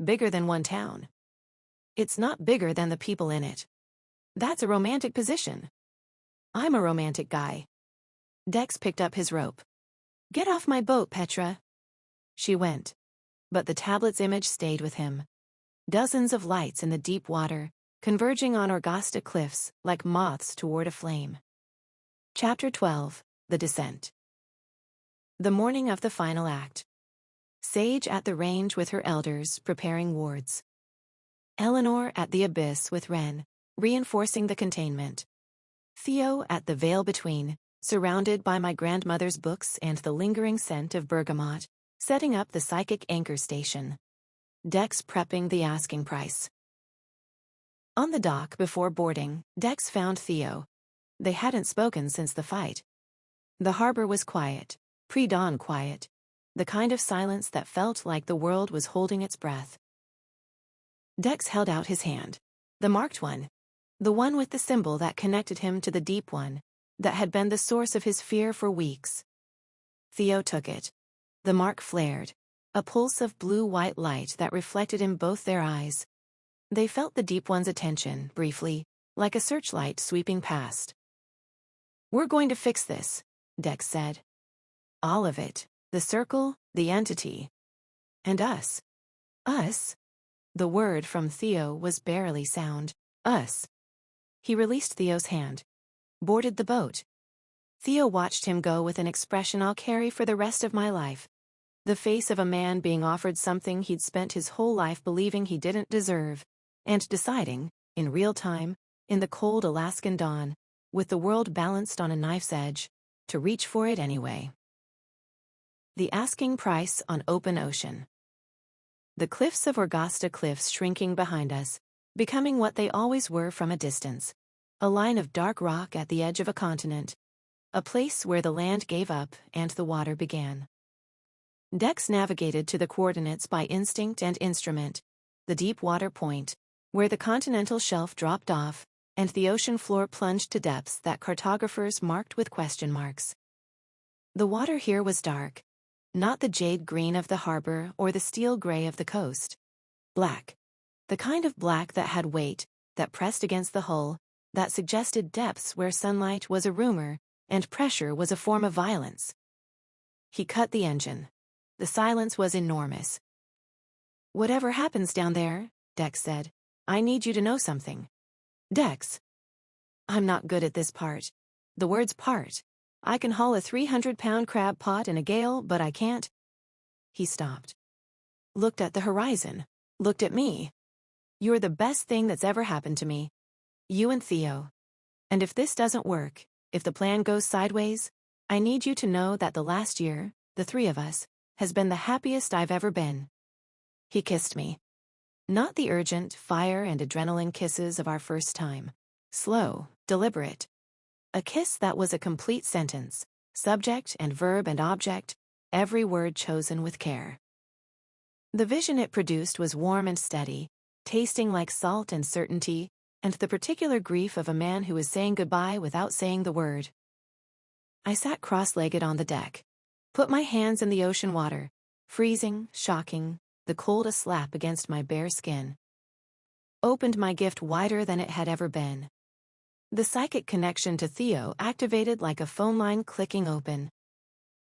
Bigger than one town. It's not bigger than the people in it. That's a romantic position. I'm a romantic guy." Dex picked up his rope. "Get off my boat, Petra." She went. But the tablet's image stayed with him. Dozens of lights in the deep water, converging on Orgasta Cliffs like moths toward a flame. Chapter 12, The Descent. The morning of the final act. Sage at the range with her elders, preparing wards. Eleanor at the abyss with Wren, reinforcing the containment. Theo at the veil between, surrounded by my grandmother's books and the lingering scent of bergamot, setting up the psychic anchor station. Dex prepping the asking price. On the dock before boarding, Dex found Theo. They hadn't spoken since the fight. The harbor was quiet, pre-dawn quiet, the kind of silence that felt like the world was holding its breath. Dex held out his hand. The marked one. The one with the symbol that connected him to the deep one, that had been the source of his fear for weeks. Theo took it. The mark flared, a pulse of blue-white light that reflected in both their eyes. They felt the deep one's attention, briefly, like a searchlight sweeping past. "We're going to fix this," Dex said. "All of it. The circle, the entity. And us." "Us?" The word from Theo was barely sound. "Us." He released Theo's hand. Boarded the boat. Theo watched him go with an expression I'll carry for the rest of my life. The face of a man being offered something he'd spent his whole life believing he didn't deserve, and deciding, in real time, in the cold Alaskan dawn, with the world balanced on a knife's edge, to reach for it anyway. The asking price on open ocean. The cliffs of Orgasta Cliffs shrinking behind us, becoming what they always were from a distance. A line of dark rock at the edge of a continent. A place where the land gave up and the water began. Dex navigated to the coordinates by instinct and instrument. The deep water point, where the continental shelf dropped off, and the ocean floor plunged to depths that cartographers marked with question marks. The water here was dark. Not the jade green of the harbor or the steel gray of the coast. Black. The kind of black that had weight, that pressed against the hull, that suggested depths where sunlight was a rumor and pressure was a form of violence. He cut the engine. The silence was enormous. "Whatever happens down there," Dex said, "I need you to know something." "Dex." "I'm not good at this part." The word's part. I can haul a 300-pound crab pot in a gale, but I can't. He stopped. Looked at the horizon. Looked at me. "You're the best thing that's ever happened to me. You and Theo. And if this doesn't work, if the plan goes sideways, I need you to know that the last year, the three of us, has been the happiest I've ever been." He kissed me. Not the urgent fire and adrenaline kisses of our first time. Slow, deliberate. A kiss that was a complete sentence, subject and verb and object, every word chosen with care. The vision it produced was warm and steady, tasting like salt and certainty, and the particular grief of a man who is saying goodbye without saying the word. I sat cross-legged on the deck. Put my hands in the ocean water, freezing, shocking, the cold a slap against my bare skin. Opened my gift wider than it had ever been. The psychic connection to Theo activated like a phone line clicking open.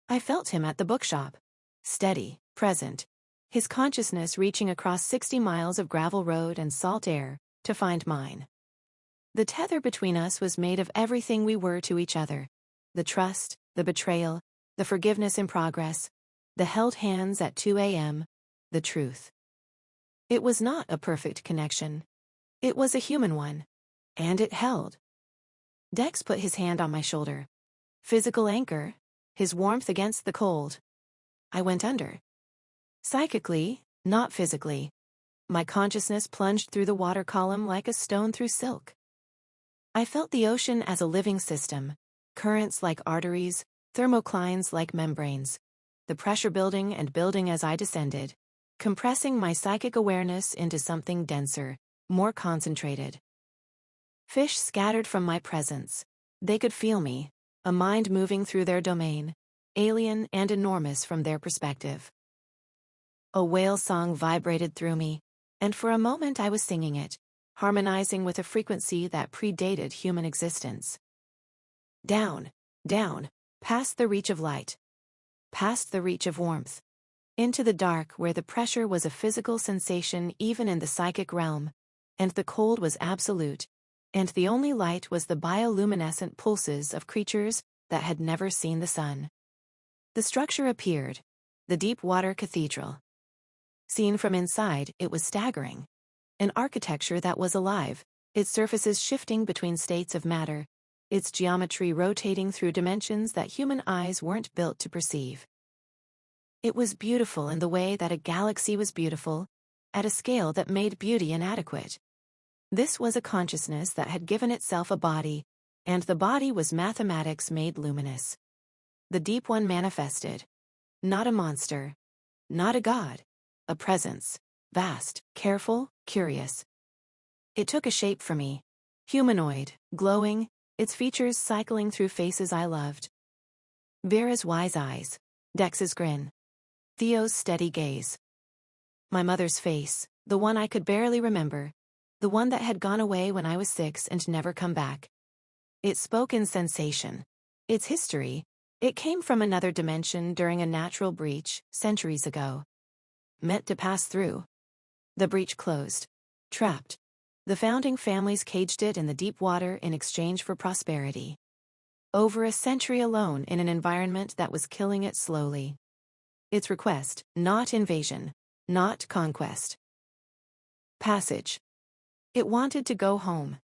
I felt him at the bookshop. Steady, present. His consciousness reaching across 60 miles of gravel road and salt air to find mine. The tether between us was made of everything we were to each other. The trust, the betrayal, the forgiveness in progress, the held hands at 2 a.m., the truth. It was not a perfect connection. It was a human one. And it held. Dex put his hand on my shoulder. Physical anchor, his warmth against the cold. I went under. Psychically, not physically. My consciousness plunged through the water column like a stone through silk. I felt the ocean as a living system, currents like arteries, thermoclines like membranes, the pressure building and building as I descended, compressing my psychic awareness into something denser, more concentrated. Fish scattered from my presence. They could feel me, a mind moving through their domain, alien and enormous from their perspective. A whale song vibrated through me, and for a moment I was singing it, harmonizing with a frequency that predated human existence. Down, down, past the reach of light, past the reach of warmth, Into the dark where the pressure was a physical sensation even in the psychic realm, and the cold was absolute, and the only light was the bioluminescent pulses of creatures that had never seen the sun. The structure appeared, the deep water cathedral. Seen from inside, it was staggering. An architecture that was alive, its surfaces shifting between states of matter, its geometry rotating through dimensions that human eyes weren't built to perceive. It was beautiful in the way that a galaxy was beautiful, at a scale that made beauty inadequate. This was a consciousness that had given itself a body, and the body was mathematics made luminous. The Deep One manifested. Not a monster. Not a god. A presence. Vast, careful, curious. It took a shape for me. Humanoid, glowing, its features cycling through faces I loved. Vera's wise eyes. Dex's grin. Theo's steady gaze. My mother's face, the one I could barely remember, the one that had gone away when I was 6 and never come back. It spoke in sensation. Its history, it came from another dimension during a natural breach, centuries ago. Meant to pass through. The breach closed. Trapped. The founding families caged it in the deep water in exchange for prosperity. Over a century alone in an environment that was killing it slowly. Its request, not invasion, not conquest. Passage. It wanted to go home.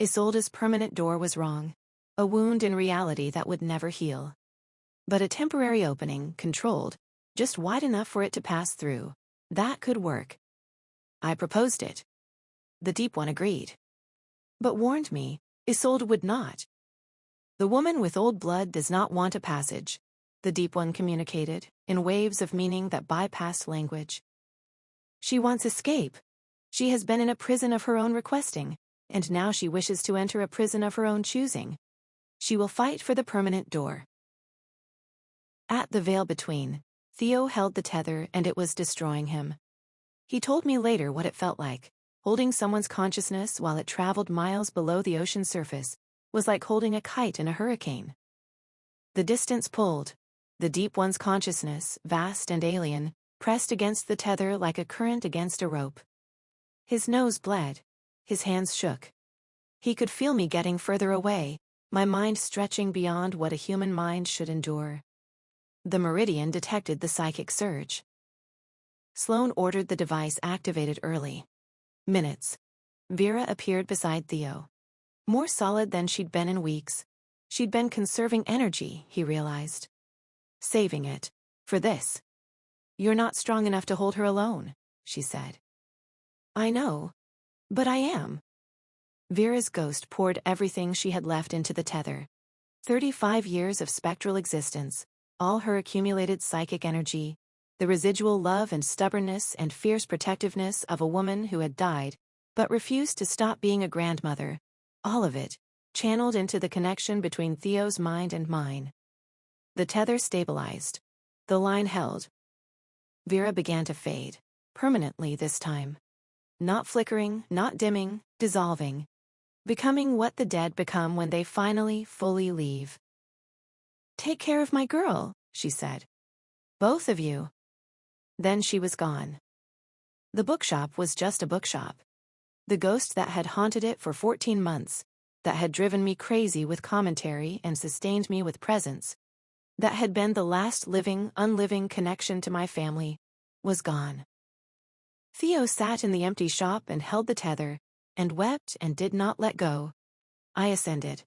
Isolde's permanent door was wrong. A wound in reality that would never heal. But a temporary opening, controlled, just wide enough for it to pass through. That could work. I proposed it. The Deep One agreed. But warned me, Isolde would not. The woman with old blood does not want a passage, the Deep One communicated, in waves of meaning that bypassed language. She wants escape. She has been in a prison of her own requesting, and now she wishes to enter a prison of her own choosing. She will fight for the permanent door. At the veil between, Theo held the tether and it was destroying him. He told me later what it felt like. Holding someone's consciousness while it traveled miles below the ocean surface was like holding a kite in a hurricane. The distance pulled. The Deep One's consciousness, vast and alien, pressed against the tether like a current against a rope. His nose bled. His hands shook. He could feel me getting further away, my mind stretching beyond what a human mind should endure. The Meridian detected the psychic surge. Sloane ordered the device activated early. Minutes. Vera appeared beside Theo. More solid than she'd been in weeks. She'd been conserving energy, he realized. Saving it. For this. You're not strong enough to hold her alone, she said. I know. But I am. Vera's ghost poured everything she had left into the tether. 35 years of spectral existence, all her accumulated psychic energy, the residual love and stubbornness and fierce protectiveness of a woman who had died, but refused to stop being a grandmother, all of it, channeled into the connection between Theo's mind and mine. The tether stabilized. The line held. Vera began to fade, permanently this time. Not flickering, not dimming, dissolving. Becoming what the dead become when they finally, fully leave. Take care of my girl, she said. Both of you. Then she was gone. The bookshop was just a bookshop. The ghost that had haunted it for 14 months, that had driven me crazy with commentary and sustained me with presence, that had been the last living, unliving connection to my family, was gone. Theo sat in the empty shop and held the tether, and wept and did not let go. I ascended.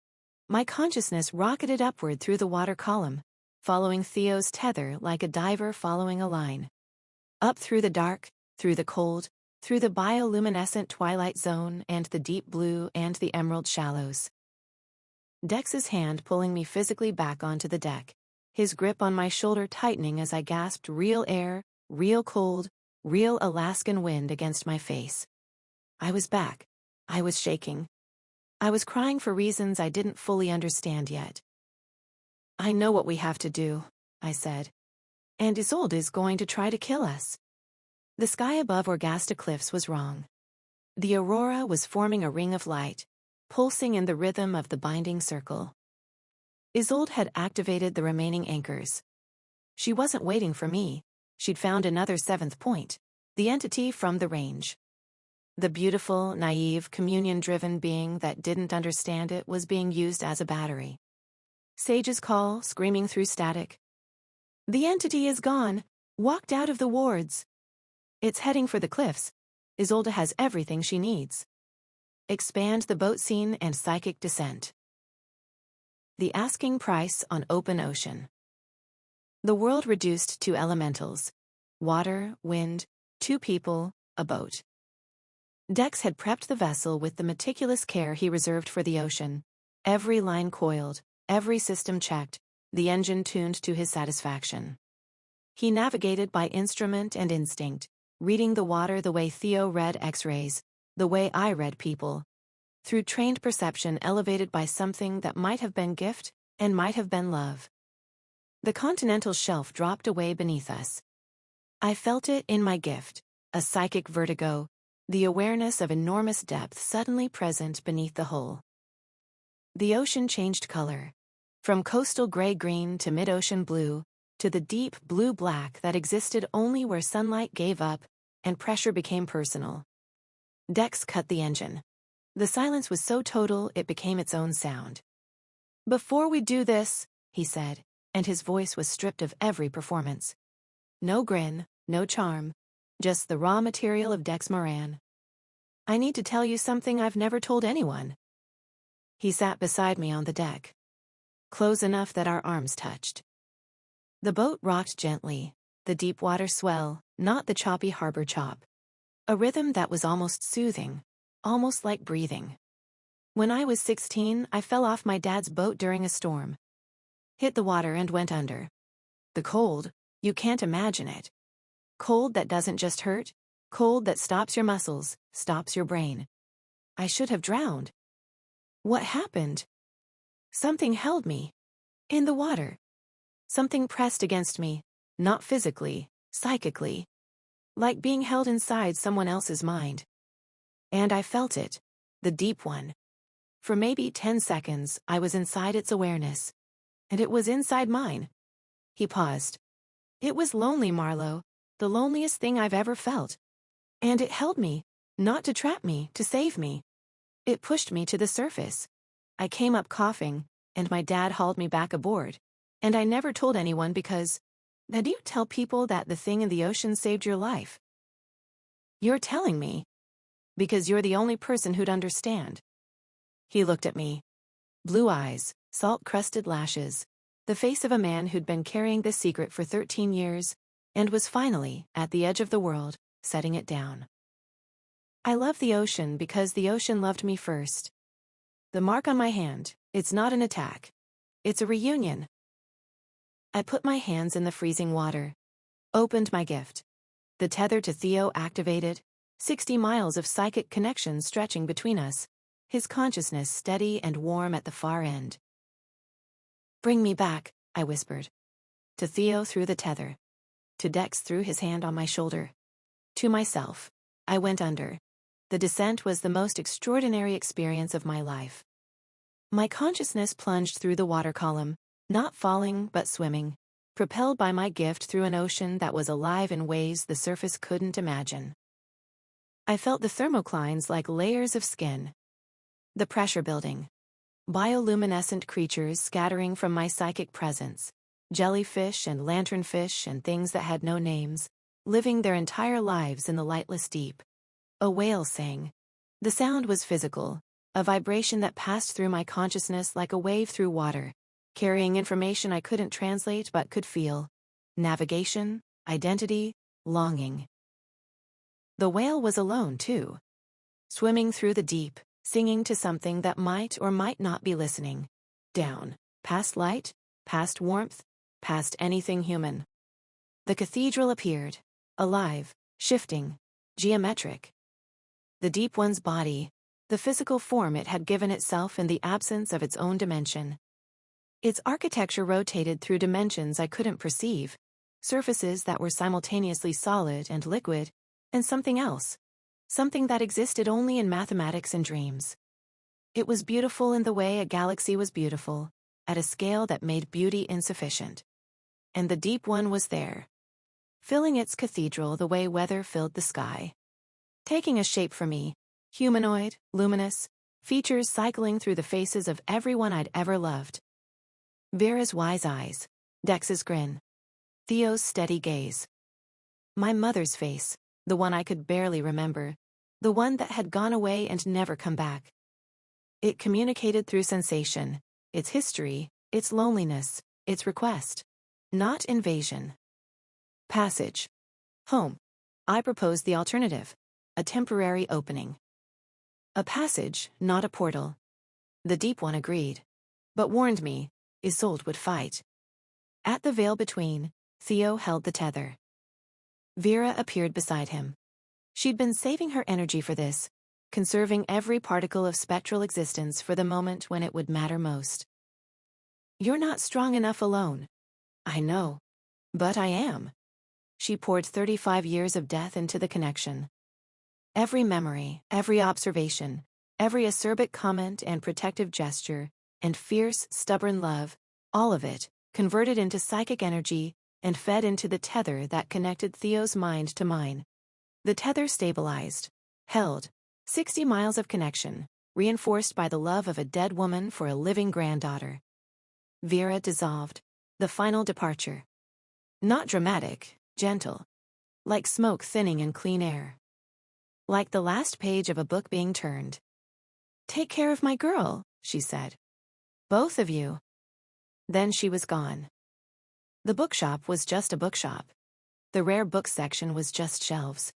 My consciousness rocketed upward through the water column, following Theo's tether like a diver following a line. Up through the dark, through the cold, through the bioluminescent twilight zone and the deep blue and the emerald shallows. Dex's hand pulling me physically back onto the deck, his grip on my shoulder tightening as I gasped real air, real cold, real Alaskan wind against my face. I was back. I was shaking. I was crying for reasons I didn't fully understand yet. I know what we have to do, I said. And Isolde is going to try to kill us. The sky above Orgasta Cliffs was wrong. The aurora was forming a ring of light, pulsing in the rhythm of the binding circle. Isolde had activated the remaining anchors. She wasn't waiting for me. she'd found another seventh point, the entity from the range. The beautiful, naive, communion-driven being that didn't understand it was being used as a battery. Sage's call, screaming through static. The entity is gone, walked out of the wards. It's heading for the cliffs. Isolde has everything she needs. Expand the boat scene and psychic descent. The asking price on open ocean. The world reduced to elementals. Water, wind, 2 people, a boat. Dex had prepped the vessel with the meticulous care he reserved for the ocean. Every line coiled, every system checked, the engine tuned to his satisfaction. He navigated by instrument and instinct, reading the water the way Theo read X-rays, the way I read people. Through trained perception elevated by something that might have been gift and might have been love. The continental shelf dropped away beneath us. I felt it in my gift, a psychic vertigo, the awareness of enormous depth suddenly present beneath the hull. The ocean changed color. From coastal gray-green to mid-ocean blue, to the deep blue-black that existed only where sunlight gave up and pressure became personal. Dex cut the engine. The silence was so total it became its own sound. "Before we do this," he said, and his voice was stripped of every performance. No grin, no charm, just the raw material of Dex Moran. "I need to tell you something I've never told anyone." He sat beside me on the deck. Close enough that our arms touched. The boat rocked gently, the deep water swell, not the choppy harbor chop. A rhythm that was almost soothing, almost like breathing. When I was 16, I fell off my dad's boat during a storm. Hit the water and went under. The cold, you can't imagine it. Cold that doesn't just hurt, cold that stops your muscles, stops your brain. I should have drowned. What happened? Something held me. In the water. Something pressed against me, not physically, psychically. Like being held inside someone else's mind. And I felt it, the deep one. For maybe 10 seconds, I was inside its awareness. And it was inside mine. He paused. It was lonely, Marlow, the loneliest thing I've ever felt. And it held me, not to trap me, to save me. It pushed me to the surface. I came up coughing, and my dad hauled me back aboard. And I never told anyone because, now do you tell people that the thing in the ocean saved your life? You're telling me. Because you're the only person who'd understand. He looked at me. Blue eyes, salt-crusted lashes, the face of a man who'd been carrying this secret for 13 years, and was finally, at the edge of the world, setting it down. I love the ocean because the ocean loved me first. The mark on my hand, it's not an attack. It's a reunion. I put my hands in the freezing water. Opened my gift. The tether to Theo activated, 60 miles of psychic connection stretching between us, his consciousness steady and warm at the far end. "Bring me back," I whispered. To Theo through the tether. To Dex through his hand on my shoulder. To myself. I went under. The descent was the most extraordinary experience of my life. My consciousness plunged through the water column, not falling but swimming, propelled by my gift through an ocean that was alive in ways the surface couldn't imagine. I felt the thermoclines like layers of skin. The pressure building. Bioluminescent creatures scattering from my psychic presence. Jellyfish and lanternfish and things that had no names, living their entire lives in the lightless deep. A whale sang. The sound was physical, a vibration that passed through my consciousness like a wave through water, carrying information I couldn't translate but could feel. Navigation, identity, longing. The whale was alone, too. Swimming through the deep, singing to something that might or might not be listening. Down, past light, past warmth, past anything human. The cathedral appeared, alive, shifting, geometric. The deep one's body, the physical form it had given itself in the absence of its own dimension. Its architecture rotated through dimensions I couldn't perceive, surfaces that were simultaneously solid and liquid, and something else, something that existed only in mathematics and dreams. It was beautiful in the way a galaxy was beautiful, at a scale that made beauty insufficient. And the deep one was there. filling its cathedral the way weather filled the sky. Taking a shape for me, humanoid, luminous, features cycling through the faces of everyone I'd ever loved. Vera's wise eyes, Dex's grin, Theo's steady gaze. My mother's face, the one I could barely remember, the one that had gone away and never come back. It communicated through sensation, its history, its loneliness, its request. Not invasion. Passage. Home. I proposed the alternative. A temporary opening. A passage, not a portal. The deep one agreed, but warned me, Isolde would fight. At the veil between, Theo held the tether. Vera appeared beside him. She'd been saving her energy for this, conserving every particle of spectral existence for the moment when it would matter most. You're not strong enough alone. I know. But I am. She poured 35 years of death into the connection. Every memory, every observation, every acerbic comment and protective gesture, and fierce, stubborn love, all of it, converted into psychic energy and fed into the tether that connected Theo's mind to mine. The tether stabilized, held, 60 miles of connection, reinforced by the love of a dead woman for a living granddaughter. Vera dissolved, the final departure. Not dramatic, gentle. Like smoke thinning in clean air. Like the last page of a book being turned. Take care of my girl, she said. Both of you. Then she was gone. The bookshop was just a bookshop. The rare book section was just shelves.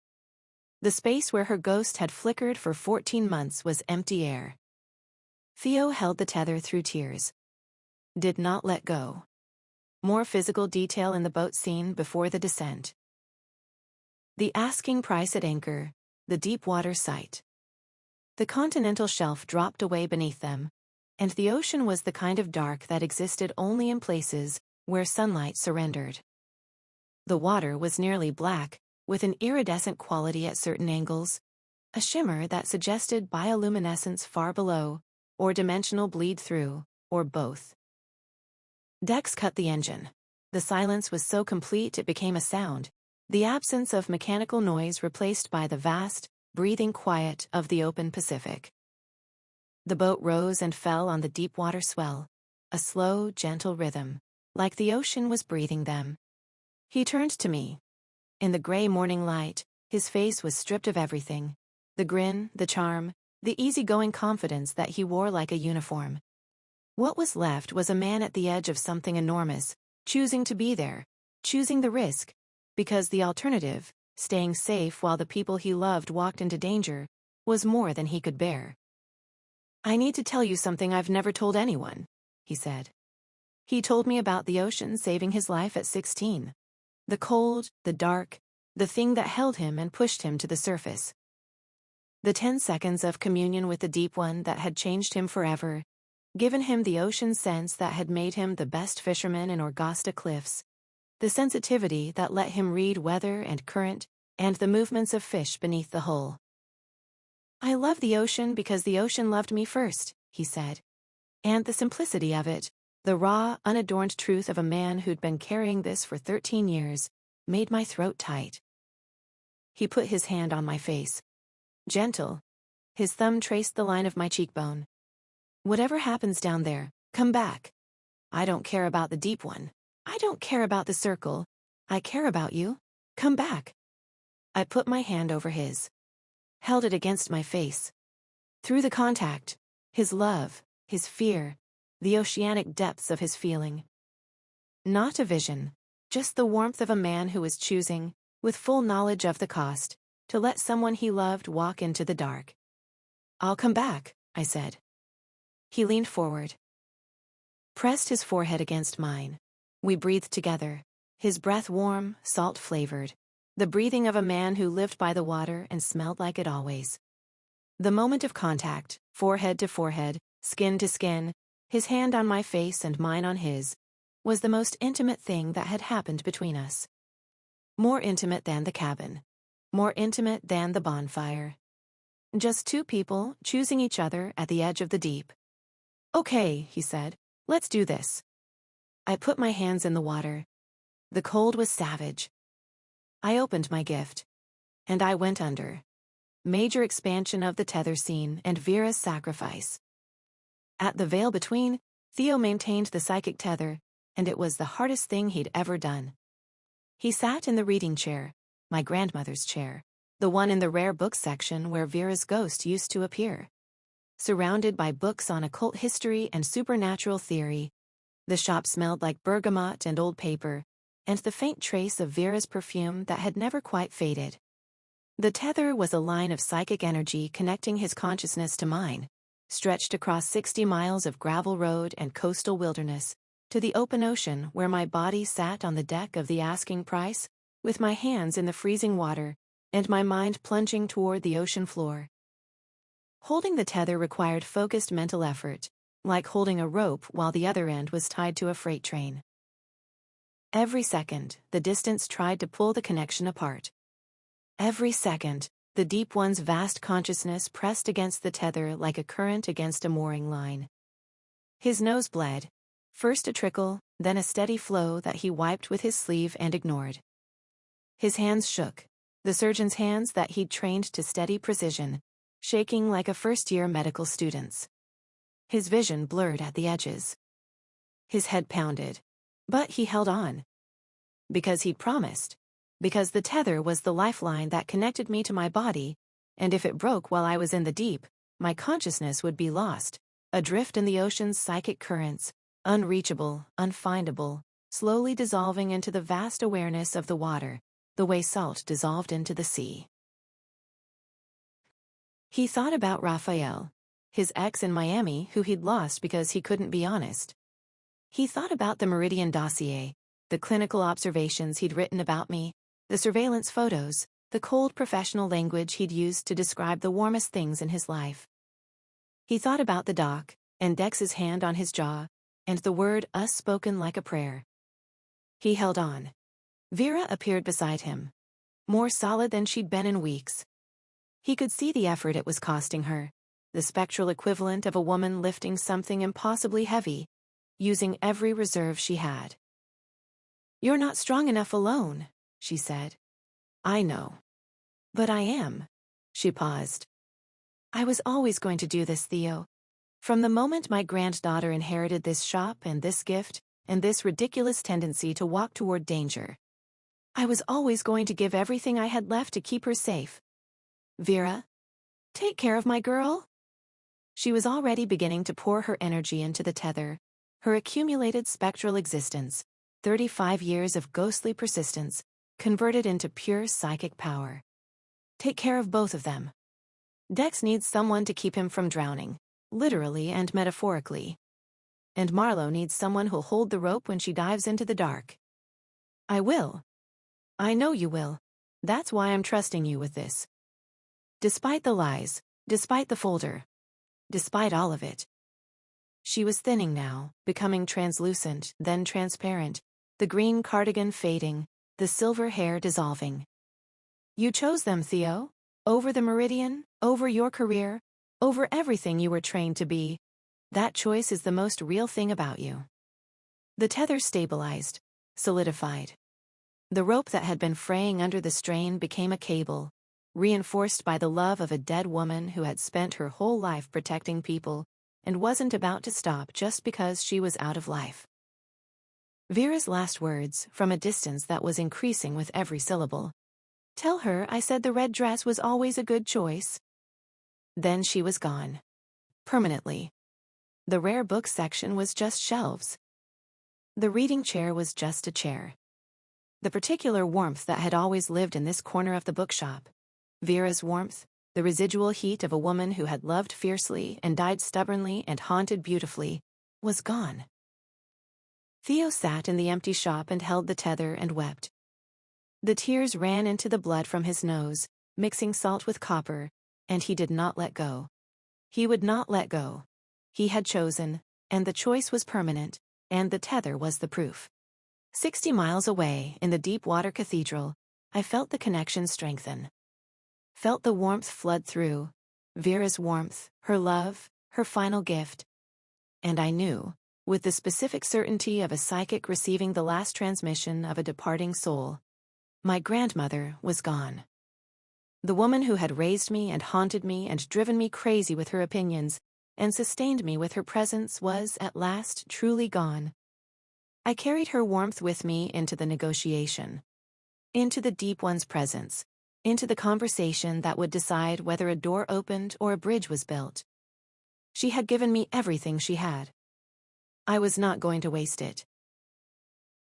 The space where her ghost had flickered for 14 months was empty air. Theo held the tether through tears. Did not let go. More physical detail in the boat scene before the descent. The asking price at anchor, the deep water sight. The continental shelf dropped away beneath them, and the ocean was the kind of dark that existed only in places where sunlight surrendered. The water was nearly black, with an iridescent quality at certain angles, a shimmer that suggested bioluminescence far below, or dimensional bleed-through, or both. Dex cut the engine. The silence was so complete it became a sound, the absence of mechanical noise replaced by the vast, breathing quiet of the open Pacific. The boat rose and fell on the deep water swell, a slow, gentle rhythm, like the ocean was breathing them. He turned to me. In the gray morning light, his face was stripped of everything, the grin, the charm, the easygoing confidence that he wore like a uniform. What was left was a man at the edge of something enormous, choosing to be there, choosing the risk, because the alternative, staying safe while the people he loved walked into danger, was more than he could bear. I need to tell you something I've never told anyone, he said. He told me about the ocean saving his life at 16. The cold, the dark, the thing that held him and pushed him to the surface. The 10 seconds of communion with the deep one that had changed him forever, given him the ocean sense that had made him the best fisherman in Orgasta Cliffs, the sensitivity that let him read weather and current and the movements of fish beneath the hull. I love the ocean because the ocean loved me first, he said. And the simplicity of it, the raw, unadorned truth of a man who'd been carrying this for 13 years, made my throat tight. He put his hand on my face. Gentle. His thumb traced the line of my cheekbone. Whatever happens down there, come back. I don't care about the deep one. I don't care about the circle. I care about you. Come back. I put my hand over his. Held it against my face. Through the contact, his love, his fear, the oceanic depths of his feeling. Not a vision, just the warmth of a man who was choosing, with full knowledge of the cost, to let someone he loved walk into the dark. I'll come back, I said. He leaned forward. Pressed his forehead against mine. We breathed together, his breath warm, salt-flavored, the breathing of a man who lived by the water and smelled like it always. The moment of contact, forehead to forehead, skin to skin, his hand on my face and mine on his, was the most intimate thing that had happened between us. More intimate than the cabin. More intimate than the bonfire. Just two people choosing each other at the edge of the deep. Okay, he said, let's do this. I put my hands in the water. The cold was savage. I opened my gift. And I went under. Major expansion of the tether scene and Vera's sacrifice. At the veil between, Theo maintained the psychic tether, and it was the hardest thing he'd ever done. He sat in the reading chair, my grandmother's chair, the one in the rare books section where Vera's ghost used to appear. Surrounded by books on occult history and supernatural theory, the shop smelled like bergamot and old paper, and the faint trace of Vera's perfume that had never quite faded. The tether was a line of psychic energy connecting his consciousness to mine, stretched across 60 miles of gravel road and coastal wilderness, to the open ocean where my body sat on the deck of the asking price, with my hands in the freezing water, and my mind plunging toward the ocean floor. Holding the tether required focused mental effort, like holding a rope while the other end was tied to a freight train. Every second, the distance tried to pull the connection apart. Every second, the deep one's vast consciousness pressed against the tether like a current against a mooring line. His nose bled, first a trickle, then a steady flow that he wiped with his sleeve and ignored. His hands shook, the surgeon's hands that he'd trained to steady precision, shaking like a first-year medical student's. His vision blurred at the edges. His head pounded. But he held on. Because he'd promised. Because the tether was the lifeline that connected me to my body, and if it broke while I was in the deep, my consciousness would be lost, adrift in the ocean's psychic currents, unreachable, unfindable, slowly dissolving into the vast awareness of the water, the way salt dissolved into the sea. He thought about Raphael, his ex in Miami who he'd lost because he couldn't be honest. He thought about the Meridian dossier, the clinical observations he'd written about me, the surveillance photos, the cold professional language he'd used to describe the warmest things in his life. He thought about the doc, and Dex's hand on his jaw, and the word us spoken like a prayer. He held on. Vera appeared beside him, more solid than she'd been in weeks. He could see the effort it was costing her, the spectral equivalent of a woman lifting something impossibly heavy, using every reserve she had. "You're not strong enough alone," she said. "I know. But I am." She paused. "I was always going to do this, Theo. From the moment my granddaughter inherited this shop and this gift, and this ridiculous tendency to walk toward danger. I was always going to give everything I had left to keep her safe. Vera, take care of my girl." She was already beginning to pour her energy into the tether, her accumulated spectral existence, 35 years of ghostly persistence, converted into pure psychic power. Take care of both of them. Dex needs someone to keep him from drowning, literally and metaphorically. And Marlow needs someone who'll hold the rope when she dives into the dark. I will. I know you will. That's why I'm trusting you with this. Despite the lies, despite the folder, despite all of it. She was thinning now, becoming translucent, then transparent, the green cardigan fading, the silver hair dissolving. You chose them, Theo. Over the Meridian, over your career, over everything you were trained to be. That choice is the most real thing about you. The tether stabilized, solidified. The rope that had been fraying under the strain became a cable, reinforced by the love of a dead woman who had spent her whole life protecting people and wasn't about to stop just because she was out of life. Vera's last words, from a distance that was increasing with every syllable. Tell her I said the red dress was always a good choice. Then she was gone. Permanently. The rare books section was just shelves. The reading chair was just a chair. The particular warmth that had always lived in this corner of the bookshop, Vera's warmth, the residual heat of a woman who had loved fiercely and died stubbornly and haunted beautifully, was gone. Theo sat in the empty shop and held the tether and wept. The tears ran into the blood from his nose, mixing salt with copper, and he did not let go. He would not let go. He had chosen, and the choice was permanent, and the tether was the proof. 60 miles away, in the deep water cathedral, I felt the connection strengthen. Felt the warmth flood through, Vera's warmth, her love, her final gift. And I knew, with the specific certainty of a psychic receiving the last transmission of a departing soul, My grandmother was gone. The woman who had raised me and haunted me and driven me crazy with her opinions and sustained me with her presence was, at last, truly gone. I carried her warmth with me into the negotiation, into the deep one's presence, into the conversation that would decide whether a door opened or a bridge was built. She had given me everything she had. I was not going to waste it.